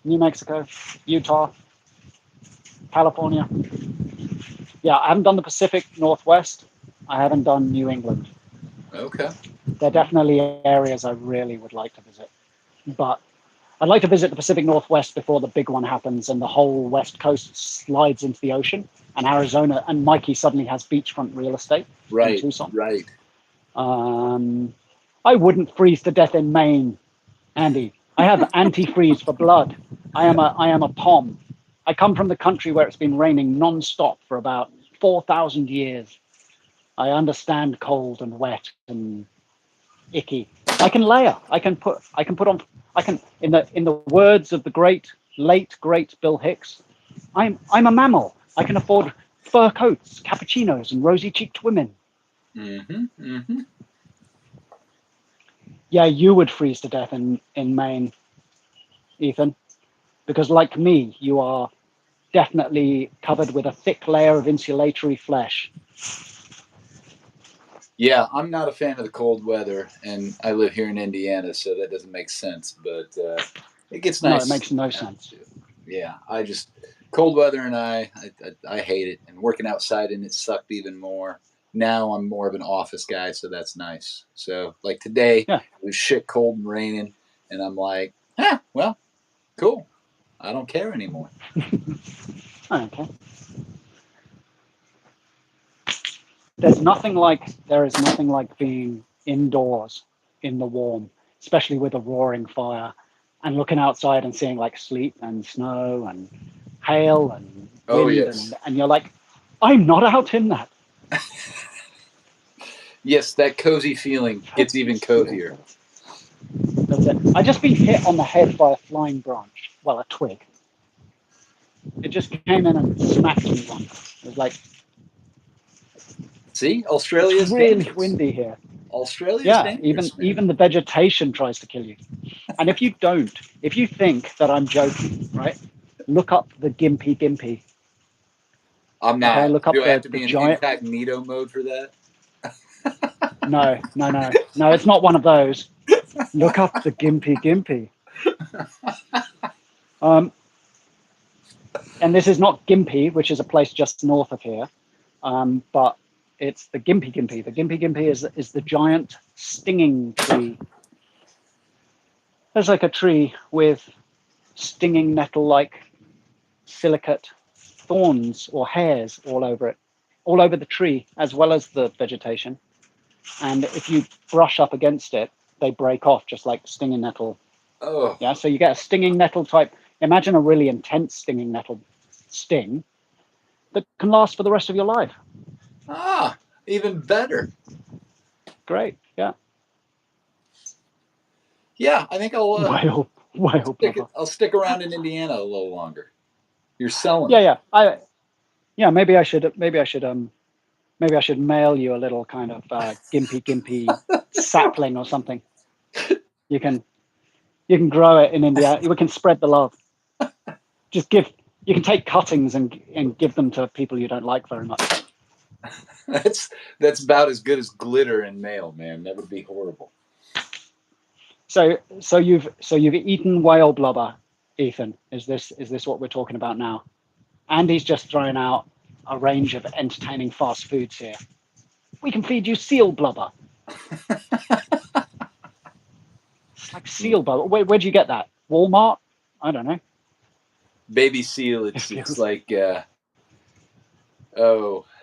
S1: New Mexico, Utah, California. Yeah, I haven't done the Pacific Northwest. I haven't done New England.
S2: Okay.
S1: They're definitely areas I really would like to visit. But I'd like to visit the Pacific Northwest before the big one happens and the whole West Coast slides into the ocean and Arizona and Mikey suddenly has beachfront real estate in Tucson.
S2: Right.
S1: I wouldn't freeze to death in Maine, Andy. I have antifreeze for blood. I am a POM. I come from the country where it's been raining non-stop for about 4,000 years. I understand cold and wet and icky. I can layer. I can put on. In the words of the late great Bill Hicks, I'm a mammal. I can afford fur coats, cappuccinos, and rosy-cheeked women. Yeah, you would freeze to death in Maine, Ethan, because like me, you are definitely covered with a thick layer of insulatory flesh.
S2: Yeah, I'm not a fan of the cold weather, and I live here in Indiana, so that doesn't make sense. But it gets nice.
S1: No, it makes no sense.
S2: Yeah, cold weather, and I hate it. And working outside in it sucked even more. Now I'm more of an office guy, so that's nice. So like today, It was shit cold and raining, and I'm like, well, cool. I don't care anymore.
S1: Okay. There is nothing like being indoors in the warm, especially with a roaring fire, and looking outside and seeing like sleet and snow and hail and wind, and you're like, I'm not out in that.
S2: Yes, that cozy feeling gets even cozier.
S1: That's it. I just been hit on the head by a flying branch. Well, a twig. It just came in and smacked me once. It was like,
S2: see, Australia's
S1: really
S2: dangerous.
S1: Windy here.
S2: Australia's dangerous.
S1: Even the vegetation tries to kill you. And if you think that I'm joking, right? Look up the gimpy.
S2: I'm not.
S1: Okay, look up
S2: Do I have to be in
S1: giant
S2: incognito mode for that?
S1: No, it's not one of those. Look up the gimpy. And this is not Gympie, which is a place just north of here, but it's the Gympie. The Gympie is the giant stinging tree. There's like a tree with stinging nettle-like silicate thorns or hairs all over it, all over the tree, as well as the vegetation. And if you brush up against it, they break off just like stinging nettle.
S2: Oh.
S1: Yeah, so you get a stinging nettle type. Imagine a really intense stinging nettle sting that can last for the rest of your life.
S2: Ah, even better.
S1: Great, yeah.
S2: Yeah, I think I'll
S1: whale
S2: I'll stick around in Indiana a little longer. You're selling.
S1: Yeah. Maybe I should mail you a little kind of gimpy sapling or something. You can grow it in India. We can spread the love. You can take cuttings and give them to people you don't like very much.
S2: That's about as good as glitter in mail, man. That would be horrible.
S1: So you've eaten whale blubber, Ethan. Is this what we're talking about now? Andy's just thrown out a range of entertaining fast foods here. We can feed you seal blubber. It's like seal blubber. Where'd you get that? Walmart? I don't know.
S2: Baby seal. It's like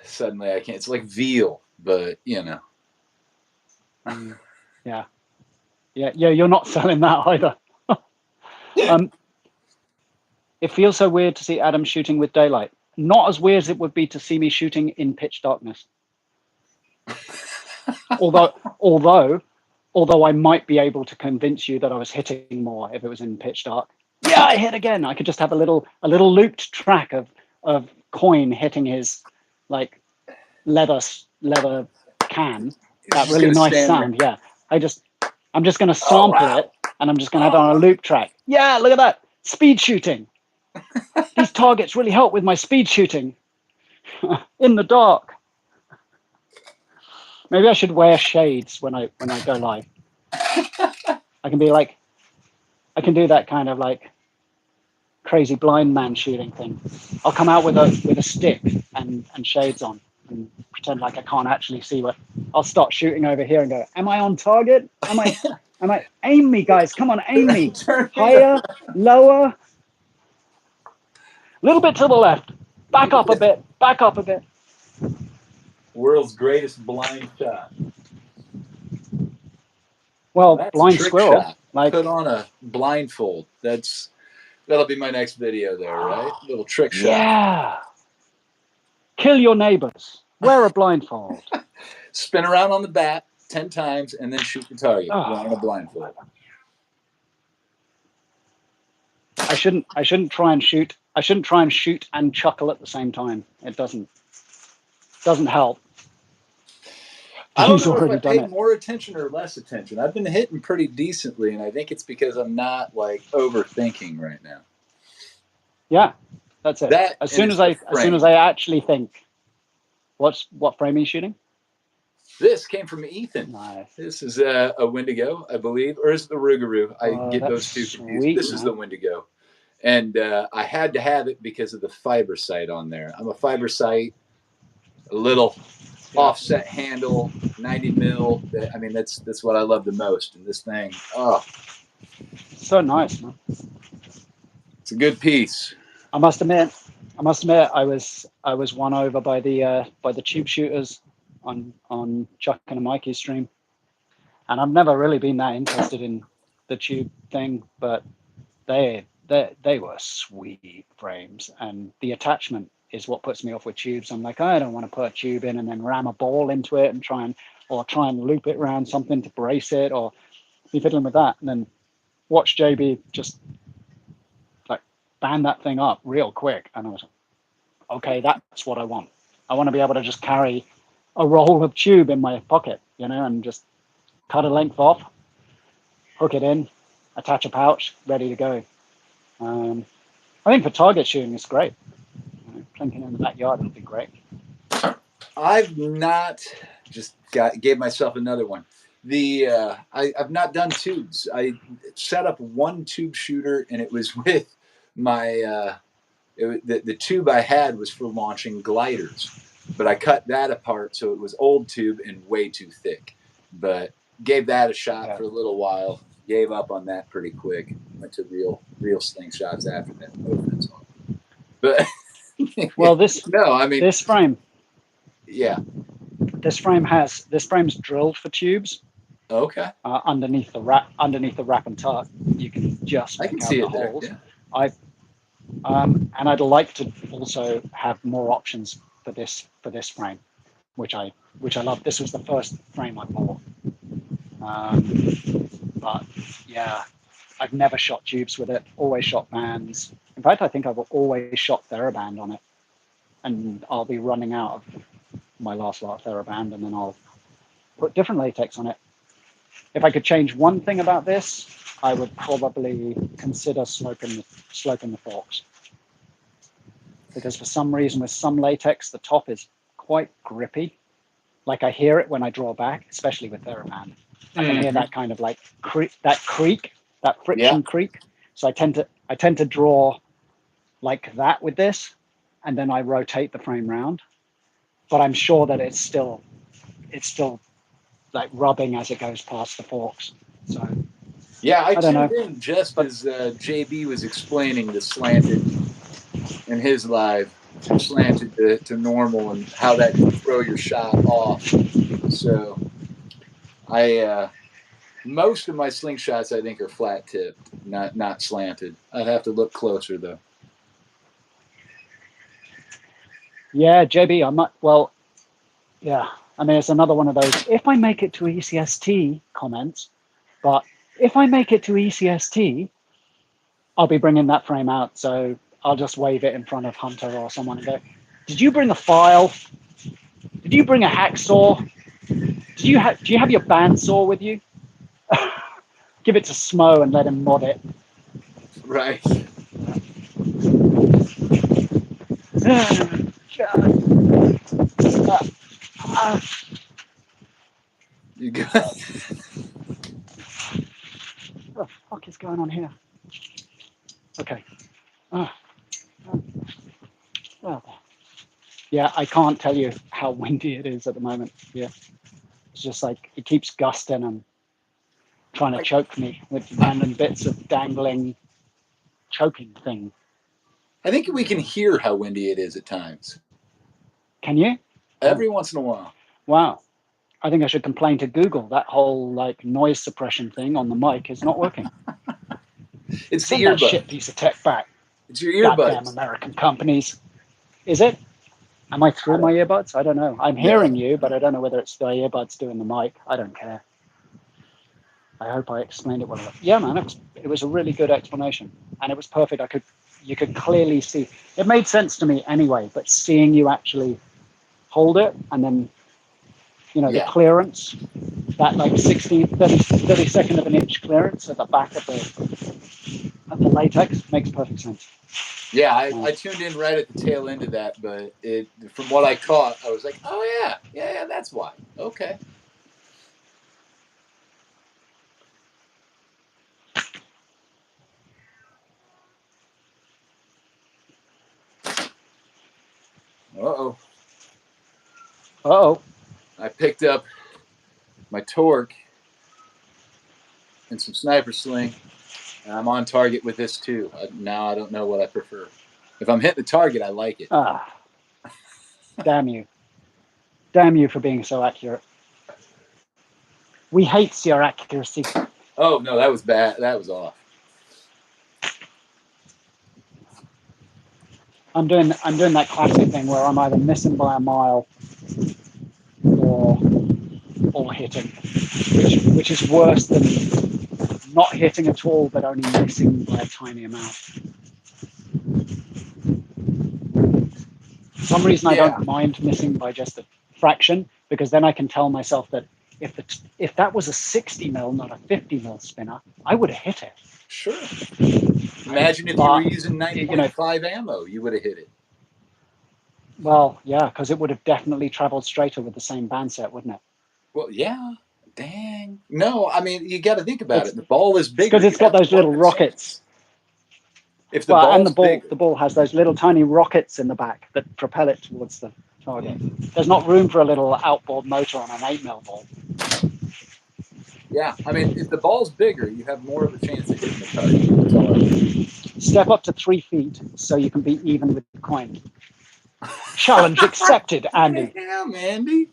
S2: suddenly I can't. It's like veal, but you know.
S1: Yeah. You're not selling that either. It feels so weird to see Adam shooting with daylight. Not as weird as it would be to see me shooting in pitch darkness. although I might be able to convince you that I was hitting more if it was in pitch dark. Yeah, I hit again. I could just have a little looped track of of coin hitting his like leather can, that
S2: He's
S1: really
S2: gonna
S1: nice
S2: stand
S1: sound. Yeah, I'm just going to
S2: Oh,
S1: sample
S2: wow.
S1: it, and I'm just going to have it on a loop track. Yeah, look at that. Speed shooting. These targets really help with my speed shooting in the dark. Maybe I should wear shades when I go live. I can be like, I can do that kind of like crazy blind man shooting thing. I'll come out with a stick and shades on and pretend like I can't actually see what. I'll start shooting over here and go, am I on target? Am I aim me, guys, come on, aim me. Higher, lower, a little bit to the left, back up a bit, back up a bit.
S2: World's greatest blind shot.
S1: Well,
S2: That's
S1: blind
S2: a trick
S1: squirrel,
S2: shot.
S1: like,
S2: Put on a blindfold. That'll be my next video there, right? Little trick shot.
S1: yeah. Kill your neighbors. Wear a blindfold.
S2: Spin around on the bat 10 times and then shoot the target wearing a blindfold.
S1: I shouldn't try and shoot. I shouldn't try and shoot and chuckle at the same time. It doesn't help.
S2: I don't
S1: He's
S2: know if I
S1: already done
S2: paid
S1: it.
S2: more attention or less attention. I've been hitting pretty decently, and I think it's because I'm not like overthinking right now.
S1: Yeah, that's it.
S2: That
S1: As
S2: and
S1: soon
S2: it's
S1: as
S2: the frame.
S1: I actually think, what frame are you shooting?
S2: This came from Ethan.
S1: Nice.
S2: This is a Wendigo, I believe, or is it the Rougarou? I get those two confused.
S1: Sweet,
S2: This is the Wendigo, and I had to have it because of the fiber sight on there. I'm a fiber sight, a little offset handle, 90 mil. I mean, that's what I love the most. And this thing, oh,
S1: so nice, man.
S2: it's a good piece.
S1: I must admit, I was won over by the tube shooters on Chuck and Mikey's stream, and I've never really been that interested in the tube thing, but they were sweet frames, and the attachment is what puts me off with tubes. I'm like, I don't want to put a tube in and then ram a ball into it and try and loop it around something to brace it, or be fiddling with that, and then watch JB just like band that thing up real quick, and I was like, okay, that's what I want. I want to be able to just carry a roll of tube in my pocket, and just cut a length off, hook it in, attach a pouch, ready to go. I think for target shooting, it's great. Plinking in the backyard would be great.
S2: I've not gave myself another one. I've not done tubes. I set up one tube shooter, and it was with my the tube I had was for launching gliders, but I cut that apart so it was old tube and way too thick. But gave that a shot for a little while. Gave up on that pretty quick. Went to real slingshots after that. No offense on it. But
S1: well, this frame.
S2: Yeah.
S1: This frame's drilled for tubes.
S2: Okay.
S1: Underneath the wrap and tuck, you can just pick out the holes. Yeah. And I'd like to also have more options for this frame, which I love. This was the first frame I bought. But yeah, I've never shot tubes with it. Always shot bands. In fact, I think I've always shot TheraBand on it, and I'll be running out of my last lot of TheraBand, and then I'll put different latex on it. If I could change one thing about this, I would probably consider sloping the forks, because for some reason with some latex, the top is quite grippy. Like I hear it when I draw back, especially with TheraBand. I can hear that kind of like that friction creak. So I tend to draw like that with this, and then I rotate the frame round. But I'm sure that it's still like rubbing as it goes past the forks. So
S2: yeah, I tuned in just as JB was explaining the slanted in his live, from slanted to normal, and how that can throw your shot off. So most of my slingshots I think are flat tipped, not slanted. I'd have to look closer though.
S1: Yeah, JB, I might. Well, yeah. I mean, it's another one of those. If I make it to ECST comments, but if I make it to ECST, I'll be bringing that frame out. So I'll just wave it in front of Hunter or someone and go, "Did you bring a file? Did you bring a hacksaw? Do you have your bandsaw with you?" Give it to Smo and let him mod it.
S2: Right. You got.
S1: What the fuck is going on here? Okay. Oh, yeah, I can't tell you how windy it is at the moment. Yeah, it's just like it keeps gusting and trying to choke me with random bits of dangling choking thing.
S2: I think we can hear how windy it is at times.
S1: Can you?
S2: Every once in a while.
S1: Wow. I think I should complain to Google. That whole like noise suppression thing on the mic is not working.
S2: It's
S1: Send
S2: the
S1: that
S2: earbud.
S1: shit piece of tech back.
S2: It's your
S1: Goddamn
S2: earbuds.
S1: American companies. Is it? Am I through my earbuds? I don't know. I'm hearing you, but I don't know whether it's the earbuds doing the mic. I don't care. I hope I explained it well enough. Yeah, man, it was a really good explanation, and it was perfect. You could clearly see. It made sense to me anyway, but seeing you actually hold it and then, the clearance, that like 32nd of an inch clearance at the back of the latex makes perfect sense.
S2: Yeah, I tuned in right at the tail end of that, but from what I caught, I was like, oh yeah, that's why. Okay. Uh-oh.
S1: Uh-oh.
S2: I picked up my torque and some sniper sling, and I'm on target with this too. Now I don't know what I prefer. If I'm hitting the target, I like it.
S1: Ah, damn you. Damn you for being so accurate. We hate your accuracy.
S2: Oh, no, that was bad. That was off.
S1: I'm doing that classic thing where I'm either missing by a mile or hitting, which is worse than not hitting at all, but only missing by a tiny amount. For some reason, I don't mind missing by just a fraction, because then I can tell myself that if that was a 60 mil, not a 50 mil spinner, I would have hit it.
S2: Sure. Imagine if you were using 9.5 ammo, you would have hit it.
S1: Well, yeah, because it would have definitely traveled straighter with the same band set, wouldn't it?
S2: Well, yeah. Dang. No, I mean, you got to think about it. The ball is bigger.
S1: Because it's got those little rockets.
S2: If the ball's bigger.
S1: The ball has those little tiny rockets in the back that propel it towards the target. There's not room for a little outboard motor on an 8mm ball.
S2: Yeah, I mean, if the ball's bigger, you have more of a chance of hitting the target. That's all I mean.
S1: Step up to 3 feet so you can be even with the coin. Challenge accepted, Andy.
S2: Damn, Andy.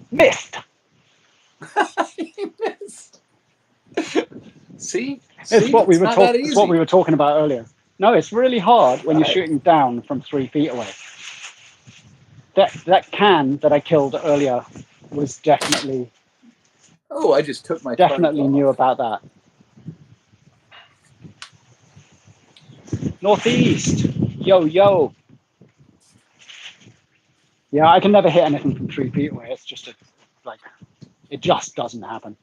S1: Missed.
S2: He missed. See?
S1: It's what we
S2: It's
S1: were talking about earlier. No, it's really hard when you're shooting down from 3 feet away. That can that I killed earlier was definitely.
S2: Oh, I just took my.
S1: Definitely knew about that. Northeast. Yo, yo. Yeah, I can never hit anything from 3 feet away. It's just it just doesn't happen.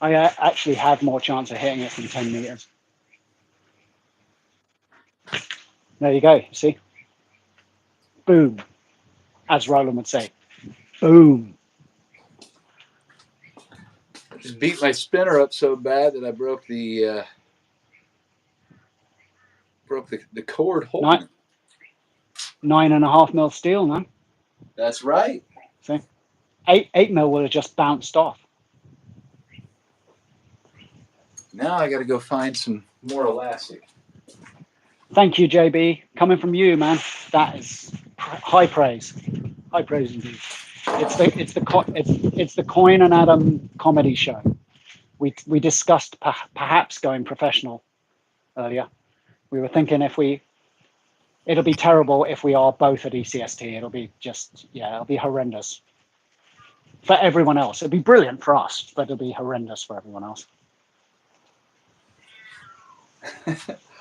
S1: I actually have more chance of hitting it from 10 meters. There you go. See? Boom. As Roland would say. Boom.
S2: I just beat my spinner up so bad that I broke the cord holding it.
S1: 9.5 mil steel, man.
S2: That's right.
S1: See? 8 mil would have just bounced off.
S2: Now I got to go find some more elastic.
S1: Thank you, JB. Coming from you, man. That is high praise. High praise indeed. It's the Coin and Adam comedy show. We discussed perhaps going professional earlier. We were thinking it'll be terrible if we are both at ECST. It'll be it'll be horrendous. for everyone else. It'd be brilliant for us, but it'll be horrendous for everyone else.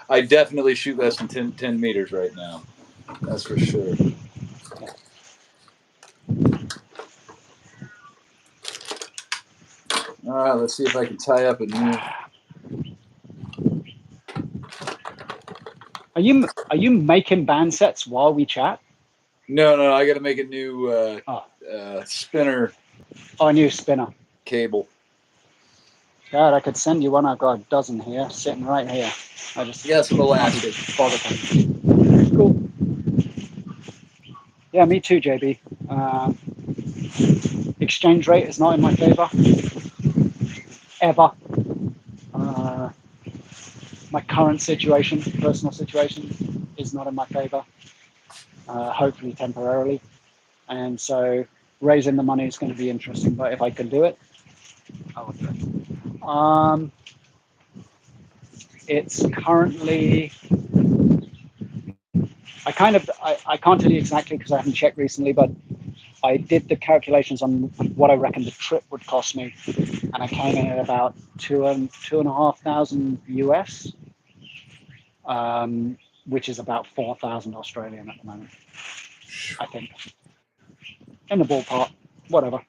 S2: I definitely shoot less than 10 meters right now. That's for sure. All right, let's see if I can tie up a new.
S1: Are you making band sets while we chat?
S2: No, I got to make a new spinner.
S1: Oh, a new spinner.
S2: Cable.
S1: God, I could send you one. I've got a dozen here, sitting right here. I just
S2: some elastic.
S1: Cool. Yeah, me too, JB. Exchange rate is not in my favor. Ever. My current situation, personal situation, is not in my favor. Hopefully temporarily. And so raising the money is going to be interesting. But if I can do it, I will do it. It's currently, I can't tell you exactly because I haven't checked recently, but I did the calculations on what I reckon the trip would cost me, and I came in at about two and a half thousand US, which is about 4,000 Australian at the moment, I think, in the ballpark. Whatever.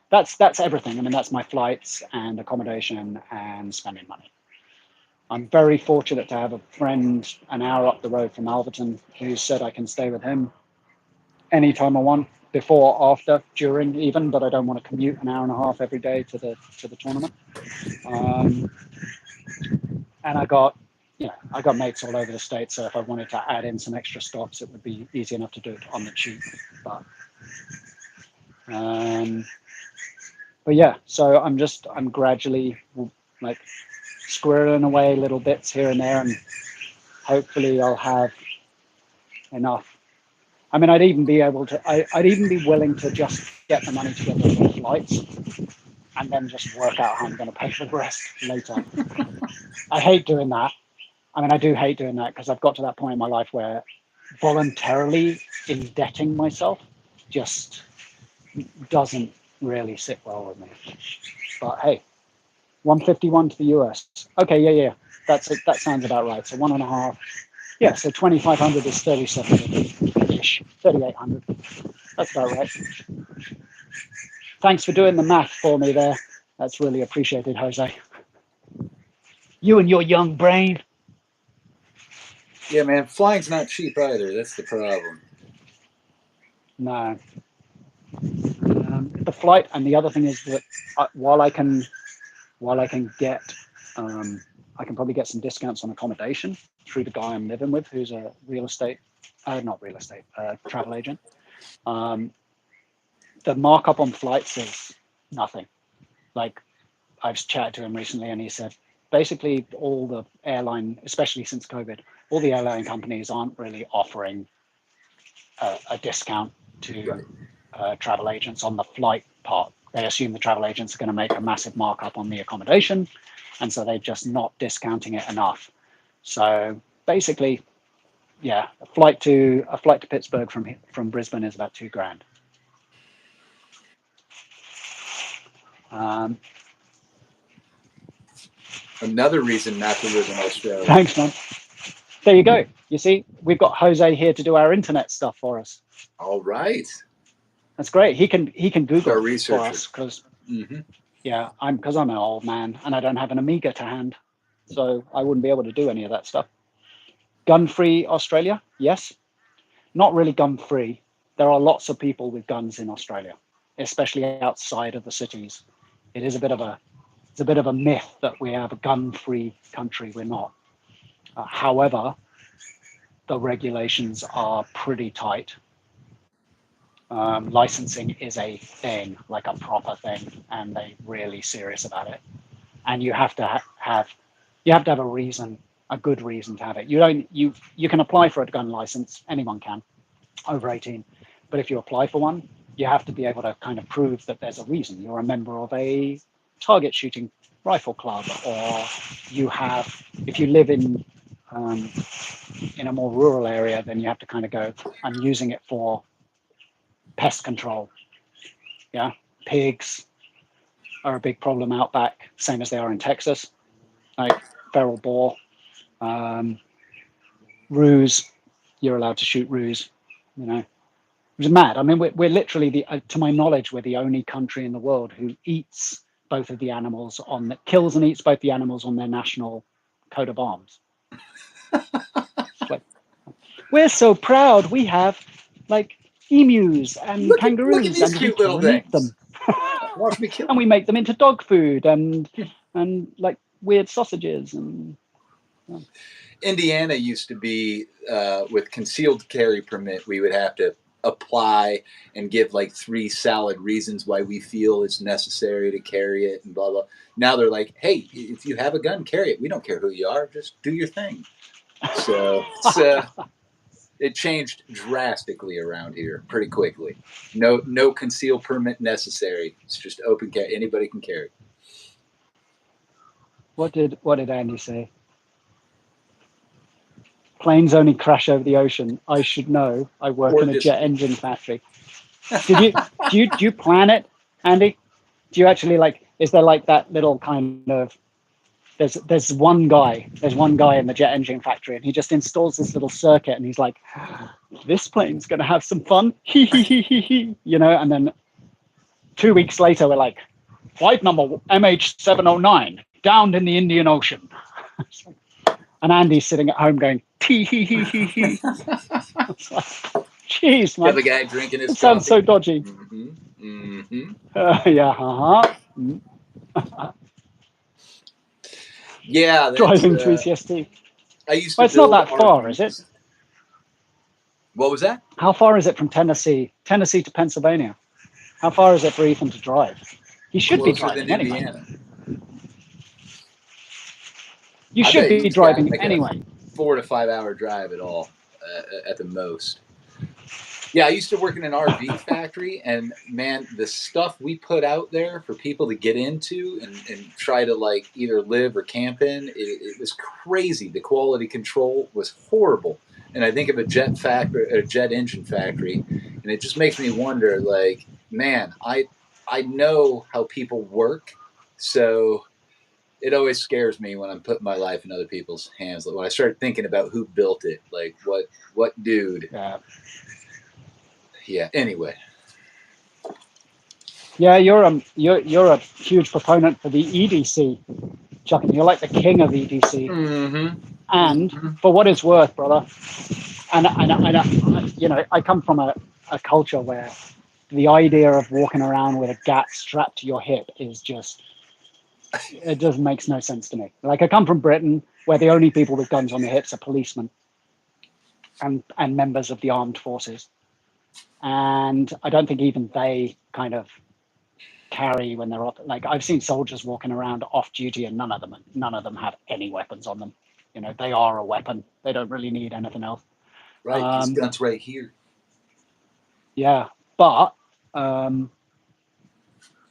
S1: That's everything. I mean, that's my flights and accommodation and spending money. I'm very fortunate to have a friend an hour up the road from Alberton who said I can stay with him anytime I want, before, after, during, even. But I don't want to commute an hour and a half every day to the tournament. And I got mates all over the state, so if I wanted to add in some extra stops, it would be easy enough to do it on the cheap. But yeah, so I'm gradually like squirreling away little bits here and there, and hopefully I'll have enough. I mean, I'd even be willing to just get the money together for flights and then just work out how I'm going to pay for the rest later. I hate doing that. I mean, I do hate doing that because I've got to that point in my life where voluntarily indebting myself just doesn't really sit well with me. But hey, 151 to the US. Okay, yeah. That sounds about right. So 1.5. Yeah, so 2,500 is 3,700-ish, 3,800. That's about right. Thanks for doing the math for me there. That's really appreciated, Jose. You and your young brain.
S2: Yeah, man, flying's not cheap either. That's the problem.
S1: No. The flight, and the other thing is that while I can get, I can probably get some discounts on accommodation through the guy I'm living with, who's a travel agent. The markup on flights is nothing. Like, I've chatted to him recently, and he said basically all the airline, especially since COVID, all the airline companies aren't really offering a discount to travel agents on the flight part. They assume the travel agents are going to make a massive markup on the accommodation, and so they're just not discounting it enough. So basically, yeah, a flight to Pittsburgh from Brisbane is about $2,000.
S2: Another reason not to live in Australia.
S1: Thanks, man. There you go. You see, we've got Jose here to do our internet stuff for us.
S2: All right.
S1: That's great. He can Google
S2: for
S1: us because yeah, I'm an old man and I don't have an Amiga to hand, so I wouldn't be able to do any of that stuff. Gun-free Australia? Yes. Not really gun-free. There are lots of people with guns in Australia, especially outside of the cities. It's a bit of a myth that we have a gun-free country. We're not. However, the regulations are pretty tight. Licensing is a thing, like a proper thing, and they're really serious about it. And you have to have a reason, a good reason to have it. You can apply for a gun license, anyone can, over 18. But if you apply for one, you have to be able to kind of prove that there's a reason. You're a member of a target shooting rifle club, or if you live in a more rural area, then you have to kind of go, I'm using it for pest control. Yeah. Pigs are a big problem out back, same as they are in Texas. Like feral boar, roos. You're allowed to shoot roos. You know, it was mad. I mean, we're literally to my knowledge, we're the only country in the world who eats both of the animals kills and eats both the animals on their national coat of arms. It's like, we're so proud. We have like emus and
S2: look at
S1: kangaroos,
S2: these
S1: and
S2: cute
S1: we
S2: little
S1: kill and eat
S2: things.
S1: them.
S2: Watch me kill
S1: And we
S2: them.
S1: make them into dog food and like weird sausages and.
S2: Indiana used to be with concealed carry permit. We would have to apply and give like 3 solid reasons why we feel it's necessary to carry it and blah blah. Now they're like, hey, if you have a gun, carry it. We don't care who you are. Just do your thing. So it changed drastically around here pretty quickly. No concealed permit necessary. It's just open carry. Anybody can carry.
S1: What did Andy say? Planes only crash over the ocean. I should know. I work
S2: Or
S1: in a
S2: just
S1: jet engine factory. Do you plan it, Andy? Do you actually like? Is there like that little kind of? There's one guy. There's one guy in the jet engine factory, and he just installs this little circuit, and he's like, "This plane's gonna have some fun." You know. And then 2 weeks later, we're like, "Flight number MH709 downed in the Indian Ocean." And Andy's sitting at home going, tee hee hee hee hee. It's like, jeez,
S2: the
S1: man.
S2: other guy drinking his
S1: It sounds
S2: coffee.
S1: so dodgy.
S2: Mm-hmm. Mm-hmm.
S1: Yeah,
S2: Yeah, that's.
S1: driving through CST.
S2: I used
S1: But
S2: to
S1: it's not
S2: build
S1: that far, is it?
S2: RVs. What was that?
S1: How far is it from Tennessee to Pennsylvania? How far is it for Ethan to drive? He should be
S2: Closer than
S1: driving anyway.
S2: Indiana.
S1: You
S2: I
S1: should
S2: bet
S1: be
S2: he's got
S1: driving
S2: like
S1: anyway.
S2: a 4 to 5 hour drive at the most. Yeah, I used to work in an RV factory, and man, the stuff we put out there for people to get into and try to like either live or camp in, it was crazy. The quality control was horrible. And I think of a jet engine factory, and it just makes me wonder, like, man, I know how people work, so it always scares me when I'm putting my life in other people's hands. Like when I start thinking about who built it, like what dude. Yeah. Anyway.
S1: Yeah, you're a huge proponent for the EDC, Chuck. You're like the king of EDC.
S2: Mm-hmm.
S1: And
S2: Mm-hmm.
S1: for what it's worth, brother, and you know, I come from a culture where the idea of walking around with a gat strapped to your hip is just, it just makes no sense to me. Like I come from Britain, where the only people with guns on their hips are policemen and members of the armed forces, and I don't think even they kind of carry when they're off. Like I've seen soldiers walking around off duty, and none of them have any weapons on them. You know, they are a weapon. They don't really need anything else.
S2: Right. These guns right here.
S1: Yeah, but that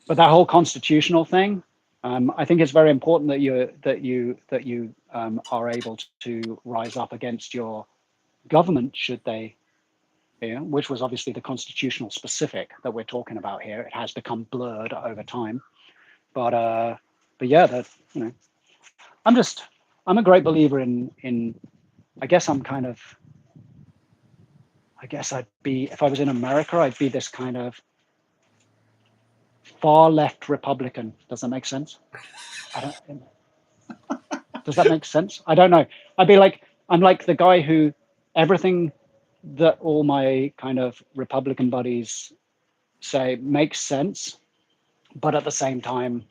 S1: whole constitutional thing, I think it's very important that you are able to rise up against your government should they, you know, which was obviously the constitutional specific that we're talking about here. It has become blurred over time, but yeah, that, you know, I'm a great believer in. I guess I'm kind of. I guess I'd be, if I was in America, I'd be this kind of far left Republican. Does that make sense? I don't. Does that make sense? I don't know. I'd be like, I'm like the guy who everything that all my kind of Republican buddies say makes sense, but at the same time,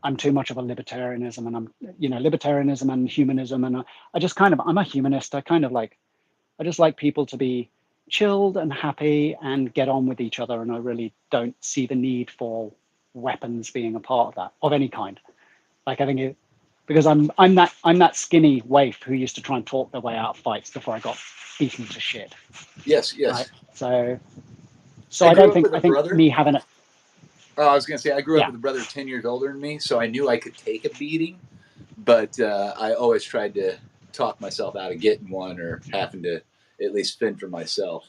S1: I'm too much of a libertarianism, and I'm, you know, libertarianism and humanism, and I just kind of, I'm a humanist. I just like people to be chilled and happy and get on with each other, and I really don't see the need for weapons being a part of that of any kind. Like I think it, because I'm that skinny waif who used to try and talk their way out of fights before I got beaten to shit.
S2: Yes.
S1: Right. So
S2: I
S1: don't
S2: grew up
S1: think,
S2: with a
S1: I think
S2: brother.
S1: me having it.
S2: Oh, I was gonna say I grew up
S1: Yeah.
S2: with a brother 10 years older than me, so I knew I could take a beating, but I always tried to talk myself out of getting one or having to at least fend for myself.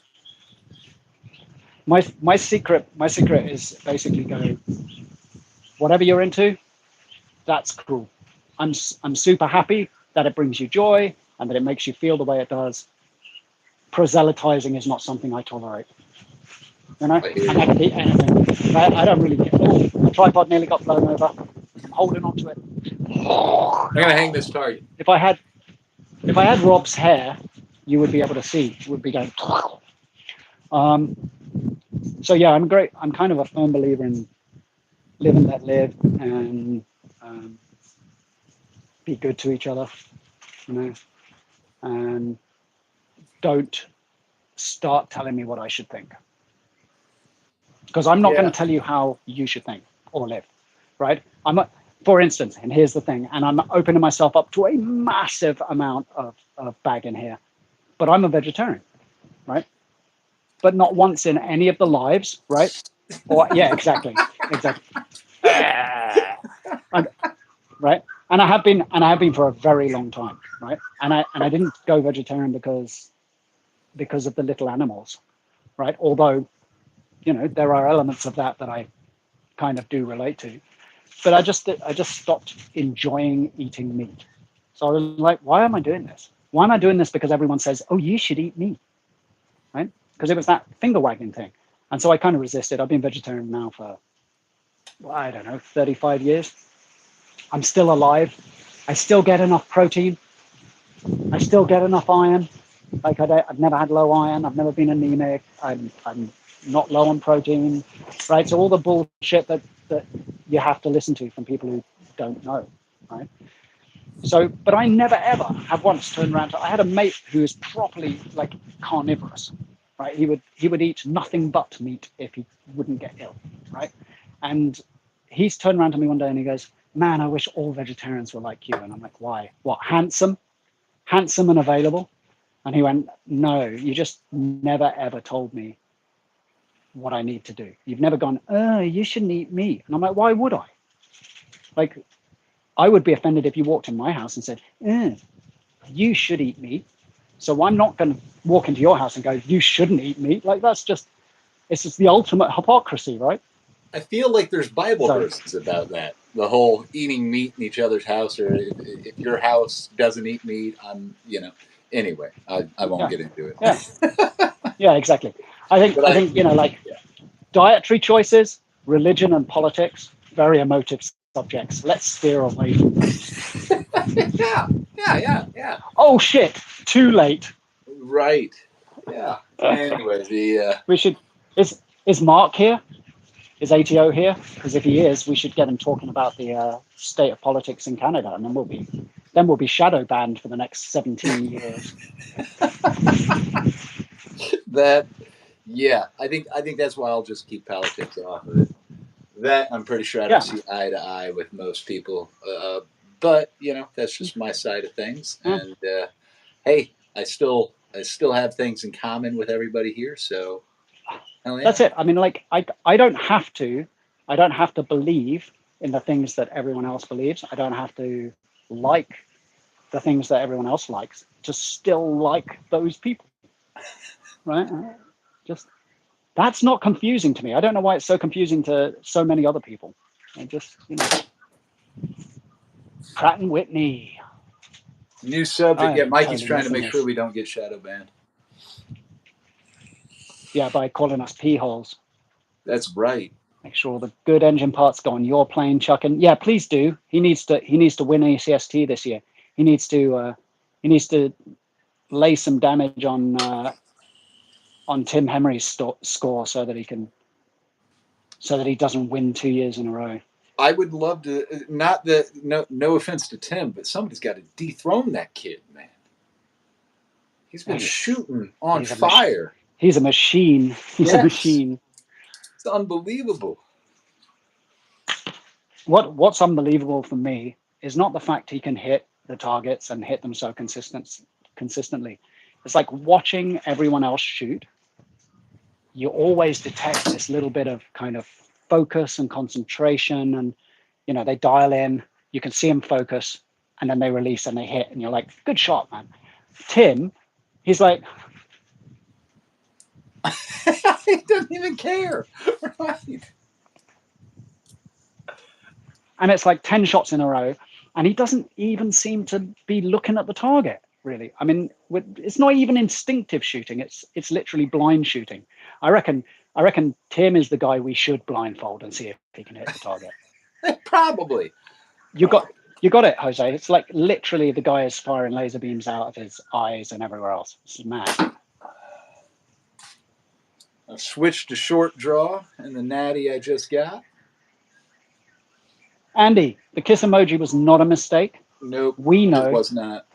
S1: my secret is basically go, whatever you're into, that's cool. I'm super happy that it brings you joy and that it makes you feel the way it does. Proselytizing is not something I tolerate. You know, and that can be anything. I don't really care. Oh, my tripod nearly got blown over. I'm holding on to it.
S2: I'm gonna hang this target.
S1: If I had Rob's hair, you would be able to see. It would be going. So yeah, I'm kind of a firm believer in live and let live, and be good to each other, you know, and don't start telling me what I should think, because I'm not going
S2: Yeah.
S1: to tell you how you should think or live, right? For instance, and here's the thing, and I'm opening myself up to a massive amount of bag in here, but I'm a vegetarian, right? But not once in any of the lives, right? Or yeah, exactly. And, right? And I have been for a very long time, right? And I didn't go vegetarian because of the little animals, right? Although, you know, there are elements of that I kind of do relate to. But I just stopped enjoying eating meat. So I was like, why am I doing this? Why am I doing this? Because everyone says, oh, you should eat meat, right? Because it was that finger wagging thing. And so I kind of resisted. I've been vegetarian now for, well, I don't know, 35 years. I'm still alive. I still get enough protein. I still get enough iron. Like I've never had low iron. I've never been anemic. I'm not low on protein, right? So all the bullshit that you have to listen to from people who don't know, right? So, but I never ever have once turned around to. I had a mate who was properly like carnivorous, right? He would eat nothing but meat if he wouldn't get ill, right? And he's turned around to me one day and he goes, "Man, I wish all vegetarians were like you." And I'm like, "Why? What? Handsome and available?" And he went, "No, you just never ever told me what I need to do. You've never gone, oh, you shouldn't eat meat." And I'm like, "Why would I? Like, I would be offended if you walked in my house and said, you should eat meat. So I'm not going to walk into your house and go, you shouldn't eat meat." Like, it's just the ultimate hypocrisy, right?
S2: I feel like there's Bible
S1: So,
S2: verses about that. The whole eating meat in each other's house, or if your house doesn't eat meat, Anyway, I won't
S1: yeah,
S2: get into it.
S1: yeah, exactly. I think you know, like dietary choices, religion, and politics, very emotive subjects. Let's steer away from those.
S2: yeah.
S1: Oh shit! Too late.
S2: Right. Yeah. Anyway,
S1: We should. Is Mark here? Is ATO here? Because if he is, we should get him talking about the state of politics in Canada, and then we'll be shadow banned for the next 17 years.
S2: that. Yeah, I think that's why I'll just keep politics off of it. That I'm pretty sure I don't
S1: Yeah.
S2: see eye to eye with most people, but that's just my side of things.
S1: Yeah.
S2: And hey, I still have things in common with everybody here, so hell yeah.
S1: That's it. I mean, like I don't have to believe in the things that everyone else believes. I don't have to like the things that everyone else likes to still like those people, right? Just that's not confusing to me. I don't know why it's so confusing to so many other people. I just, Pratt and Whitney.
S2: New subject.
S1: I
S2: Yeah,
S1: am
S2: Mikey's
S1: totally
S2: trying to
S1: missing
S2: make sure
S1: this.
S2: we don't get shadow banned.
S1: Yeah, by calling us pee holes.
S2: That's right.
S1: Make sure all the good engine parts go on your plane, Chuck. And yeah, please do. He needs to win ACST this year. He needs to lay some damage on Tim Henry's score so that he doesn't win 2 years in a row.
S2: I would love to. Not that no offense to Tim, but somebody's got to dethrone that kid, man. He's been shooting on fire.
S1: He's a machine. He's a machine.
S2: It's unbelievable.
S1: What's unbelievable for me is not the fact he can hit the targets and hit them so consistently. It's like watching everyone else shoot. You always detect this little bit of kind of focus and concentration, and they dial in. You can see them focus, and then they release and they hit, and you're like, good shot, man. Tim, he's like,
S2: He doesn't even care. Right.
S1: And it's like 10 shots in a row, and he doesn't even seem to be looking at the target, really. I mean, it's not even instinctive shooting. It's literally blind shooting. I reckon Tim is the guy we should blindfold and see if he can hit the target.
S2: Probably.
S1: You got it, Jose. It's like literally the guy is firing laser beams out of his eyes and everywhere else. It's mad.
S2: I've switched to short draw and the natty I just got.
S1: Andy, the kiss emoji was not a mistake.
S2: Nope.
S1: We know.
S2: It was not.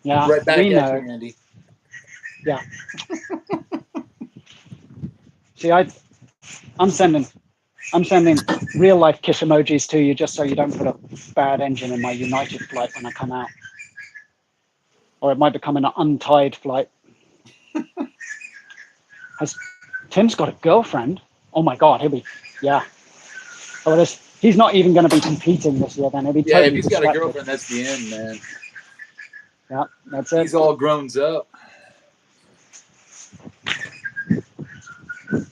S1: Yeah.
S2: Right back
S1: we
S2: at
S1: know.
S2: you, Andy.
S1: Yeah. See, I'm sending real life kiss emojis to you just so you don't put a bad engine in my United flight when I come out. Or it might become an untied flight. Tim's got a girlfriend? Oh my God, yeah. Oh, he's not even going to be competing this year then. He'll be totally
S2: if he's
S1: distracted.
S2: got a girlfriend, that's the end, man.
S1: Yeah, that's it.
S2: He's all grown up.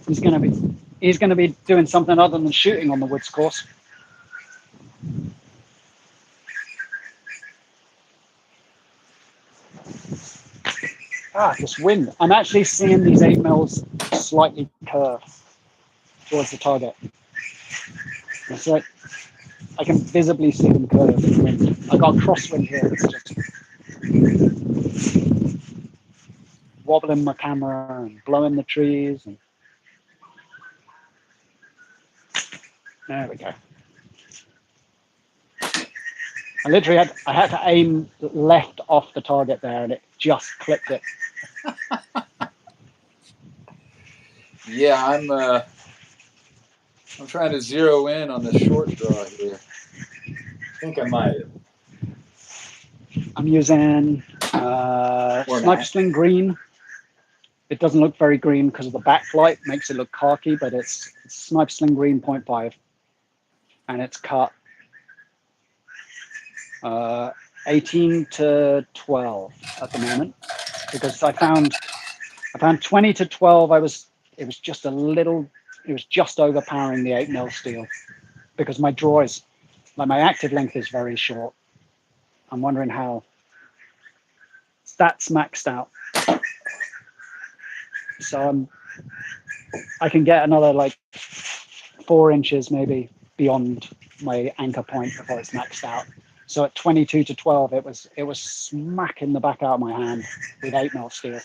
S1: He's going to be doing something other than shooting on the woods course. This wind. I'm actually seeing these 8 mils slightly curve towards the target. It's like I can visibly see them curve in the wind. I got a crosswind here. It's just wobbling my camera and blowing the trees. And there we go. I literally had to aim left off the target there, and it just clipped it.
S2: Yeah, I'm trying to zero in on the short draw here. I think I might have.
S1: I'm using Sniper Sling Green. It doesn't look very green because of the backlight, makes it look khaki, but it's Sniper Sling Green 0.5, and it's cut 18 to 12 at the moment, because I found 20 to 12. It was just overpowering the 8 mil steel, because my draw is, like, my active length is very short. I'm wondering how that's maxed out. So I can get another like 4 inches maybe beyond my anchor point before it's maxed out. So at 22 to 12, it was smacking the back out of my hand with 8 mil steel.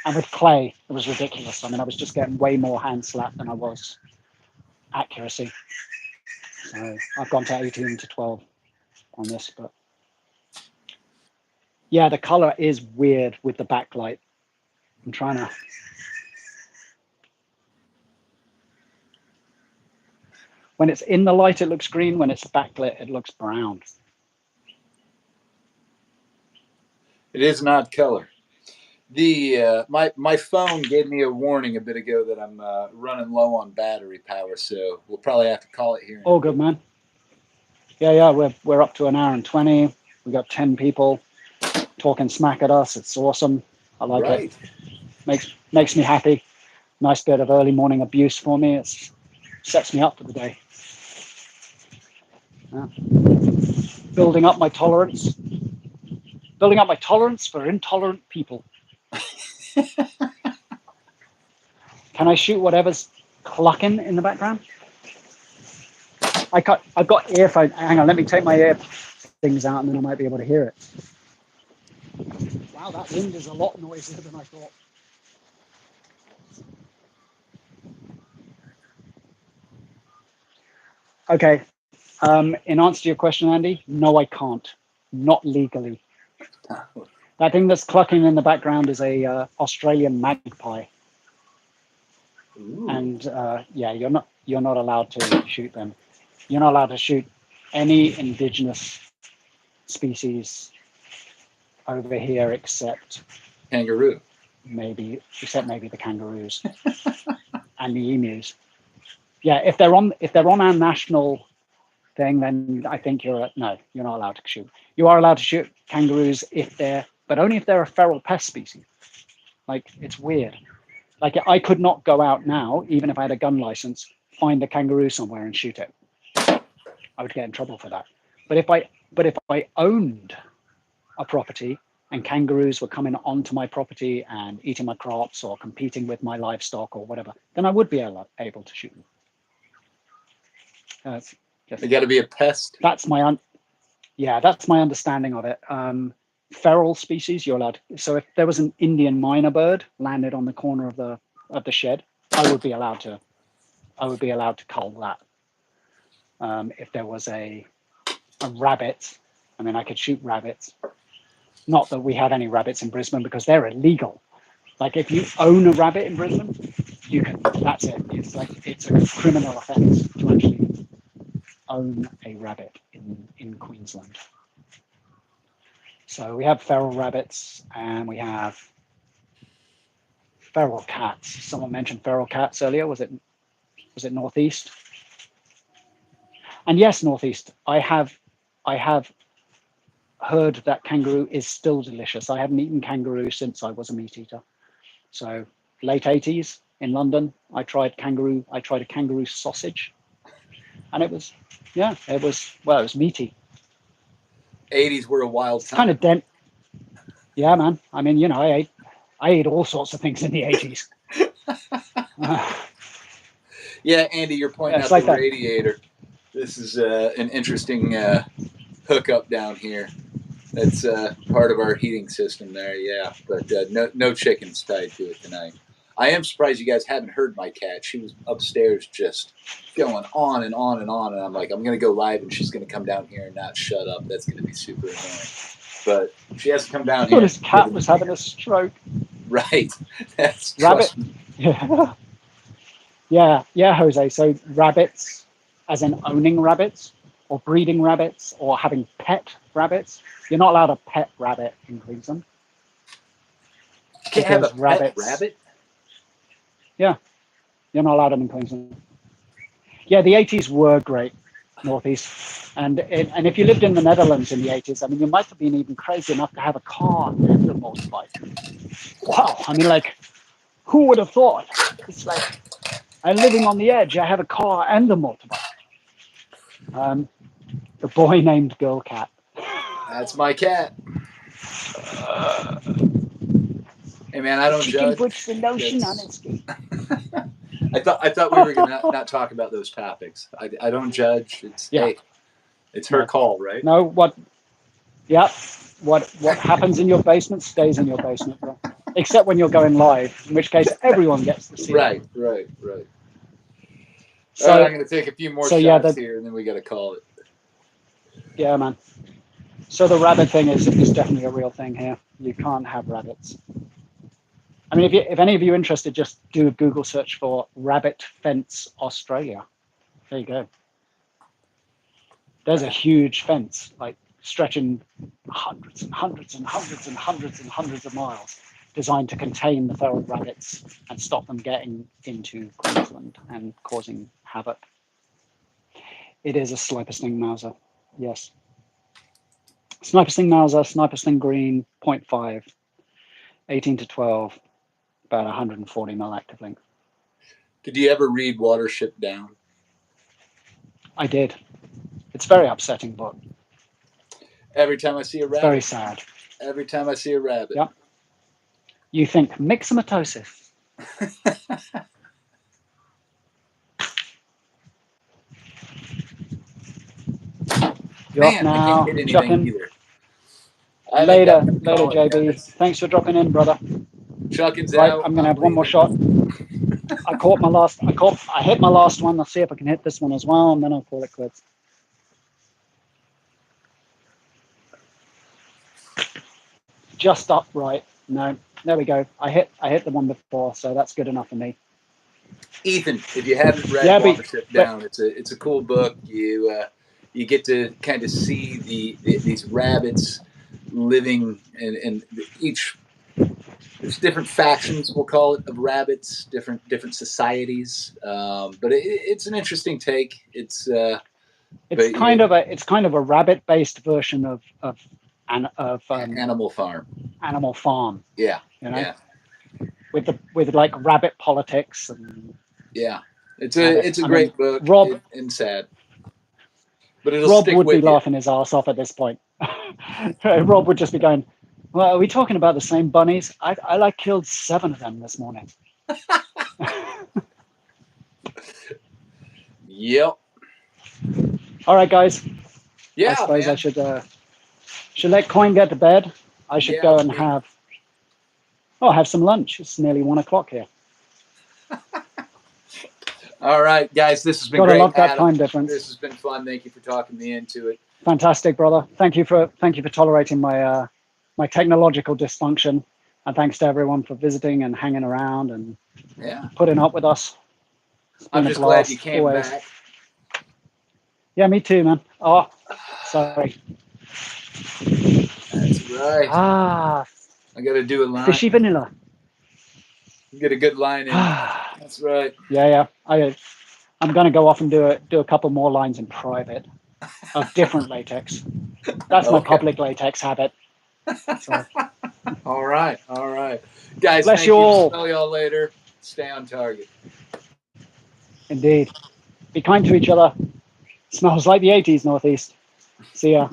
S1: And with clay, it was ridiculous. I mean, I was just getting way more hand slap than I was accuracy. So I've gone to 18 to 12 on this, but yeah, the color is weird with the backlight. I'm trying to. When it's in the light, it looks green. When it's backlit, it looks brown.
S2: It is an odd color. My phone gave me a warning a bit ago that I'm running low on battery power, so we'll probably have to call it here.
S1: Oh, good, man. Yeah, we're up to an hour and 20. We got 10 people talking smack at us. It's awesome. I like it. Makes me happy. Nice bit of early morning abuse for me. It sets me up for the day. Yeah. Building up my tolerance for intolerant people. Can I shoot whatever's clucking in the background? I've got earphones. Hang on, let me take my ear things out, and then I might be able to hear it. Wow, that wind is a lot noisier than I thought. Okay. In answer to your question, Andy, no, I can't. Not legally. That thing that's clucking in the background is a Australian magpie. Ooh. And yeah, you're not allowed to shoot them. You're not allowed to shoot any indigenous species over here except
S2: kangaroo.
S1: Maybe the kangaroos and the emus. Yeah, if they're on our national thing, then I think you're not allowed to shoot. You are allowed to shoot kangaroos but only if they're a feral pest species. Like, it's weird. Like I could not go out now, even if I had a gun license, find a kangaroo somewhere and shoot it. I would get in trouble for that. But if I owned a property and kangaroos were coming onto my property and eating my crops or competing with my livestock or whatever, then I would be able to shoot them.
S2: They got to be a pest.
S1: That's my that's my understanding of it. Feral species, you're allowed. So if there was an Indian myna bird landed on the corner of the shed, I would be allowed to cull that. If there was a rabbit, I mean, I could shoot rabbits. Not that we have any rabbits in Brisbane because they're illegal. Like if you own a rabbit in Brisbane, you can. That's it. It's a criminal offence to actually own a rabbit in Queensland. So we have feral rabbits and we have feral cats. Someone mentioned feral cats earlier. Was it Northeast? And yes, Northeast. I have heard that kangaroo is still delicious. I haven't eaten kangaroo since I was a meat eater. So late 80s in London, I tried a kangaroo sausage, and it was meaty.
S2: 80s were a wild time.
S1: Kind of dense. Yeah, man. I mean, I ate all sorts of things in the 80s.
S2: Yeah, Andy, you're pointing out the radiator. This is an interesting hookup down here. That's part of our heating system there, yeah. But no chickens tied to it tonight. I am surprised you guys haven't heard my cat. She was upstairs just going on and on and on. And I'm like, I'm going to go live and she's going to come down here and not shut up. That's going to be super annoying. But she has to come down here.
S1: His cat was having a stroke.
S2: Right. That's
S1: rabbit. Yeah, Jose. So rabbits, as in owning rabbits or breeding rabbits or having pet rabbits. You're not allowed a pet rabbit in Queensland.
S2: You can't have a pet rabbit?
S1: Yeah, you're not allowed them in Queensland. Yeah, the 80s were great, Northeast. And if you lived in the Netherlands in the 80s, I mean, you might have been even crazy enough to have a car and a motorbike. Wow, I mean, like, who would have thought? It's like, I'm living on the edge. I have a car and a motorbike. The boy named Girl Cat.
S2: That's my cat. Hey man, I don't judge.
S1: Puts the lotion on its feet.
S2: I thought we were gonna not talk about those topics. I don't judge. Hey, it's her call, right?
S1: No, what happens in your basement stays in your basement, bro. Except when you're going live, in which case everyone gets to see
S2: it. Right. So I'm going to take a few more shots here, and then we got to call it.
S1: Yeah, man. So the rabbit thing is definitely a real thing here. You can't have rabbits. I mean, if any of you are interested, just do a Google search for Rabbit Fence Australia. There you go. There's a huge fence, like stretching hundreds and hundreds and hundreds and hundreds and hundreds of miles, designed to contain the feral rabbits and stop them getting into Queensland and causing havoc. It is a sniper sting Mauser, yes. Sniper sting Mauser, sniper sting green, 0.5, 18 to 12, about 140 mil active length.
S2: Did you ever read Watership Down?
S1: I did. It's a very upsetting book.
S2: Every time I see a rabbit.
S1: It's very sad.
S2: Every time I see a rabbit.
S1: Yep. You think myxomatosis. You're up now. Chucking. Later, JB. Thanks for dropping in, brother.
S2: Chucking's
S1: right,
S2: out.
S1: I'm gonna have one more shot. I hit my last one. Let's see if I can hit this one as well, and then I'll call it quits. Just upright. No, there we go. I hit the one before, so that's good enough for me.
S2: Ethan, if you haven't read Watership Down, it's a cool book. You get to kind of see these rabbits living in each. There's different factions, we'll call it, of rabbits, different societies. But it's an interesting take. It's kind
S1: of a rabbit-based version of
S2: Animal Farm.
S1: Animal Farm.
S2: Yeah.
S1: You know? Yeah. with like rabbit politics and
S2: Yeah, it's
S1: rabbit.
S2: a
S1: I mean,
S2: great book
S1: Rob
S2: and sad, but it'll
S1: Rob
S2: stick
S1: would be
S2: with you.
S1: laughing his ass off at this point. Rob would just be going, "Well, are we talking about the same bunnies? I like killed 7 of them this morning."
S2: Yep.
S1: All right, guys.
S2: Yeah,
S1: I suppose
S2: man.
S1: I should let Coin get to bed. I should go and have some lunch. It's nearly 1 o'clock here.
S2: All right, guys. This has been
S1: Gotta
S2: great,
S1: love that
S2: Adam.
S1: time difference.
S2: This has been fun. Thank you for talking me into it.
S1: Fantastic, brother. Thank you for tolerating my my technological dysfunction, and thanks to everyone for visiting and hanging around and putting up with us.
S2: I'm just glad you came
S1: always.
S2: back.
S1: Yeah, me too, man. Oh, sorry.
S2: That's right.
S1: I
S2: got to do a line.
S1: Fishy vanilla.
S2: Get a good line in. That's right.
S1: Yeah. I'm gonna go off and do a couple more lines in private of different latex. That's my public latex habit. So.
S2: All right. Guys,
S1: bless
S2: thank
S1: you
S2: you.
S1: all.
S2: Smell y'all later. Stay on target.
S1: Indeed. Be kind to each other. Smells like the 80s Northeast. See ya.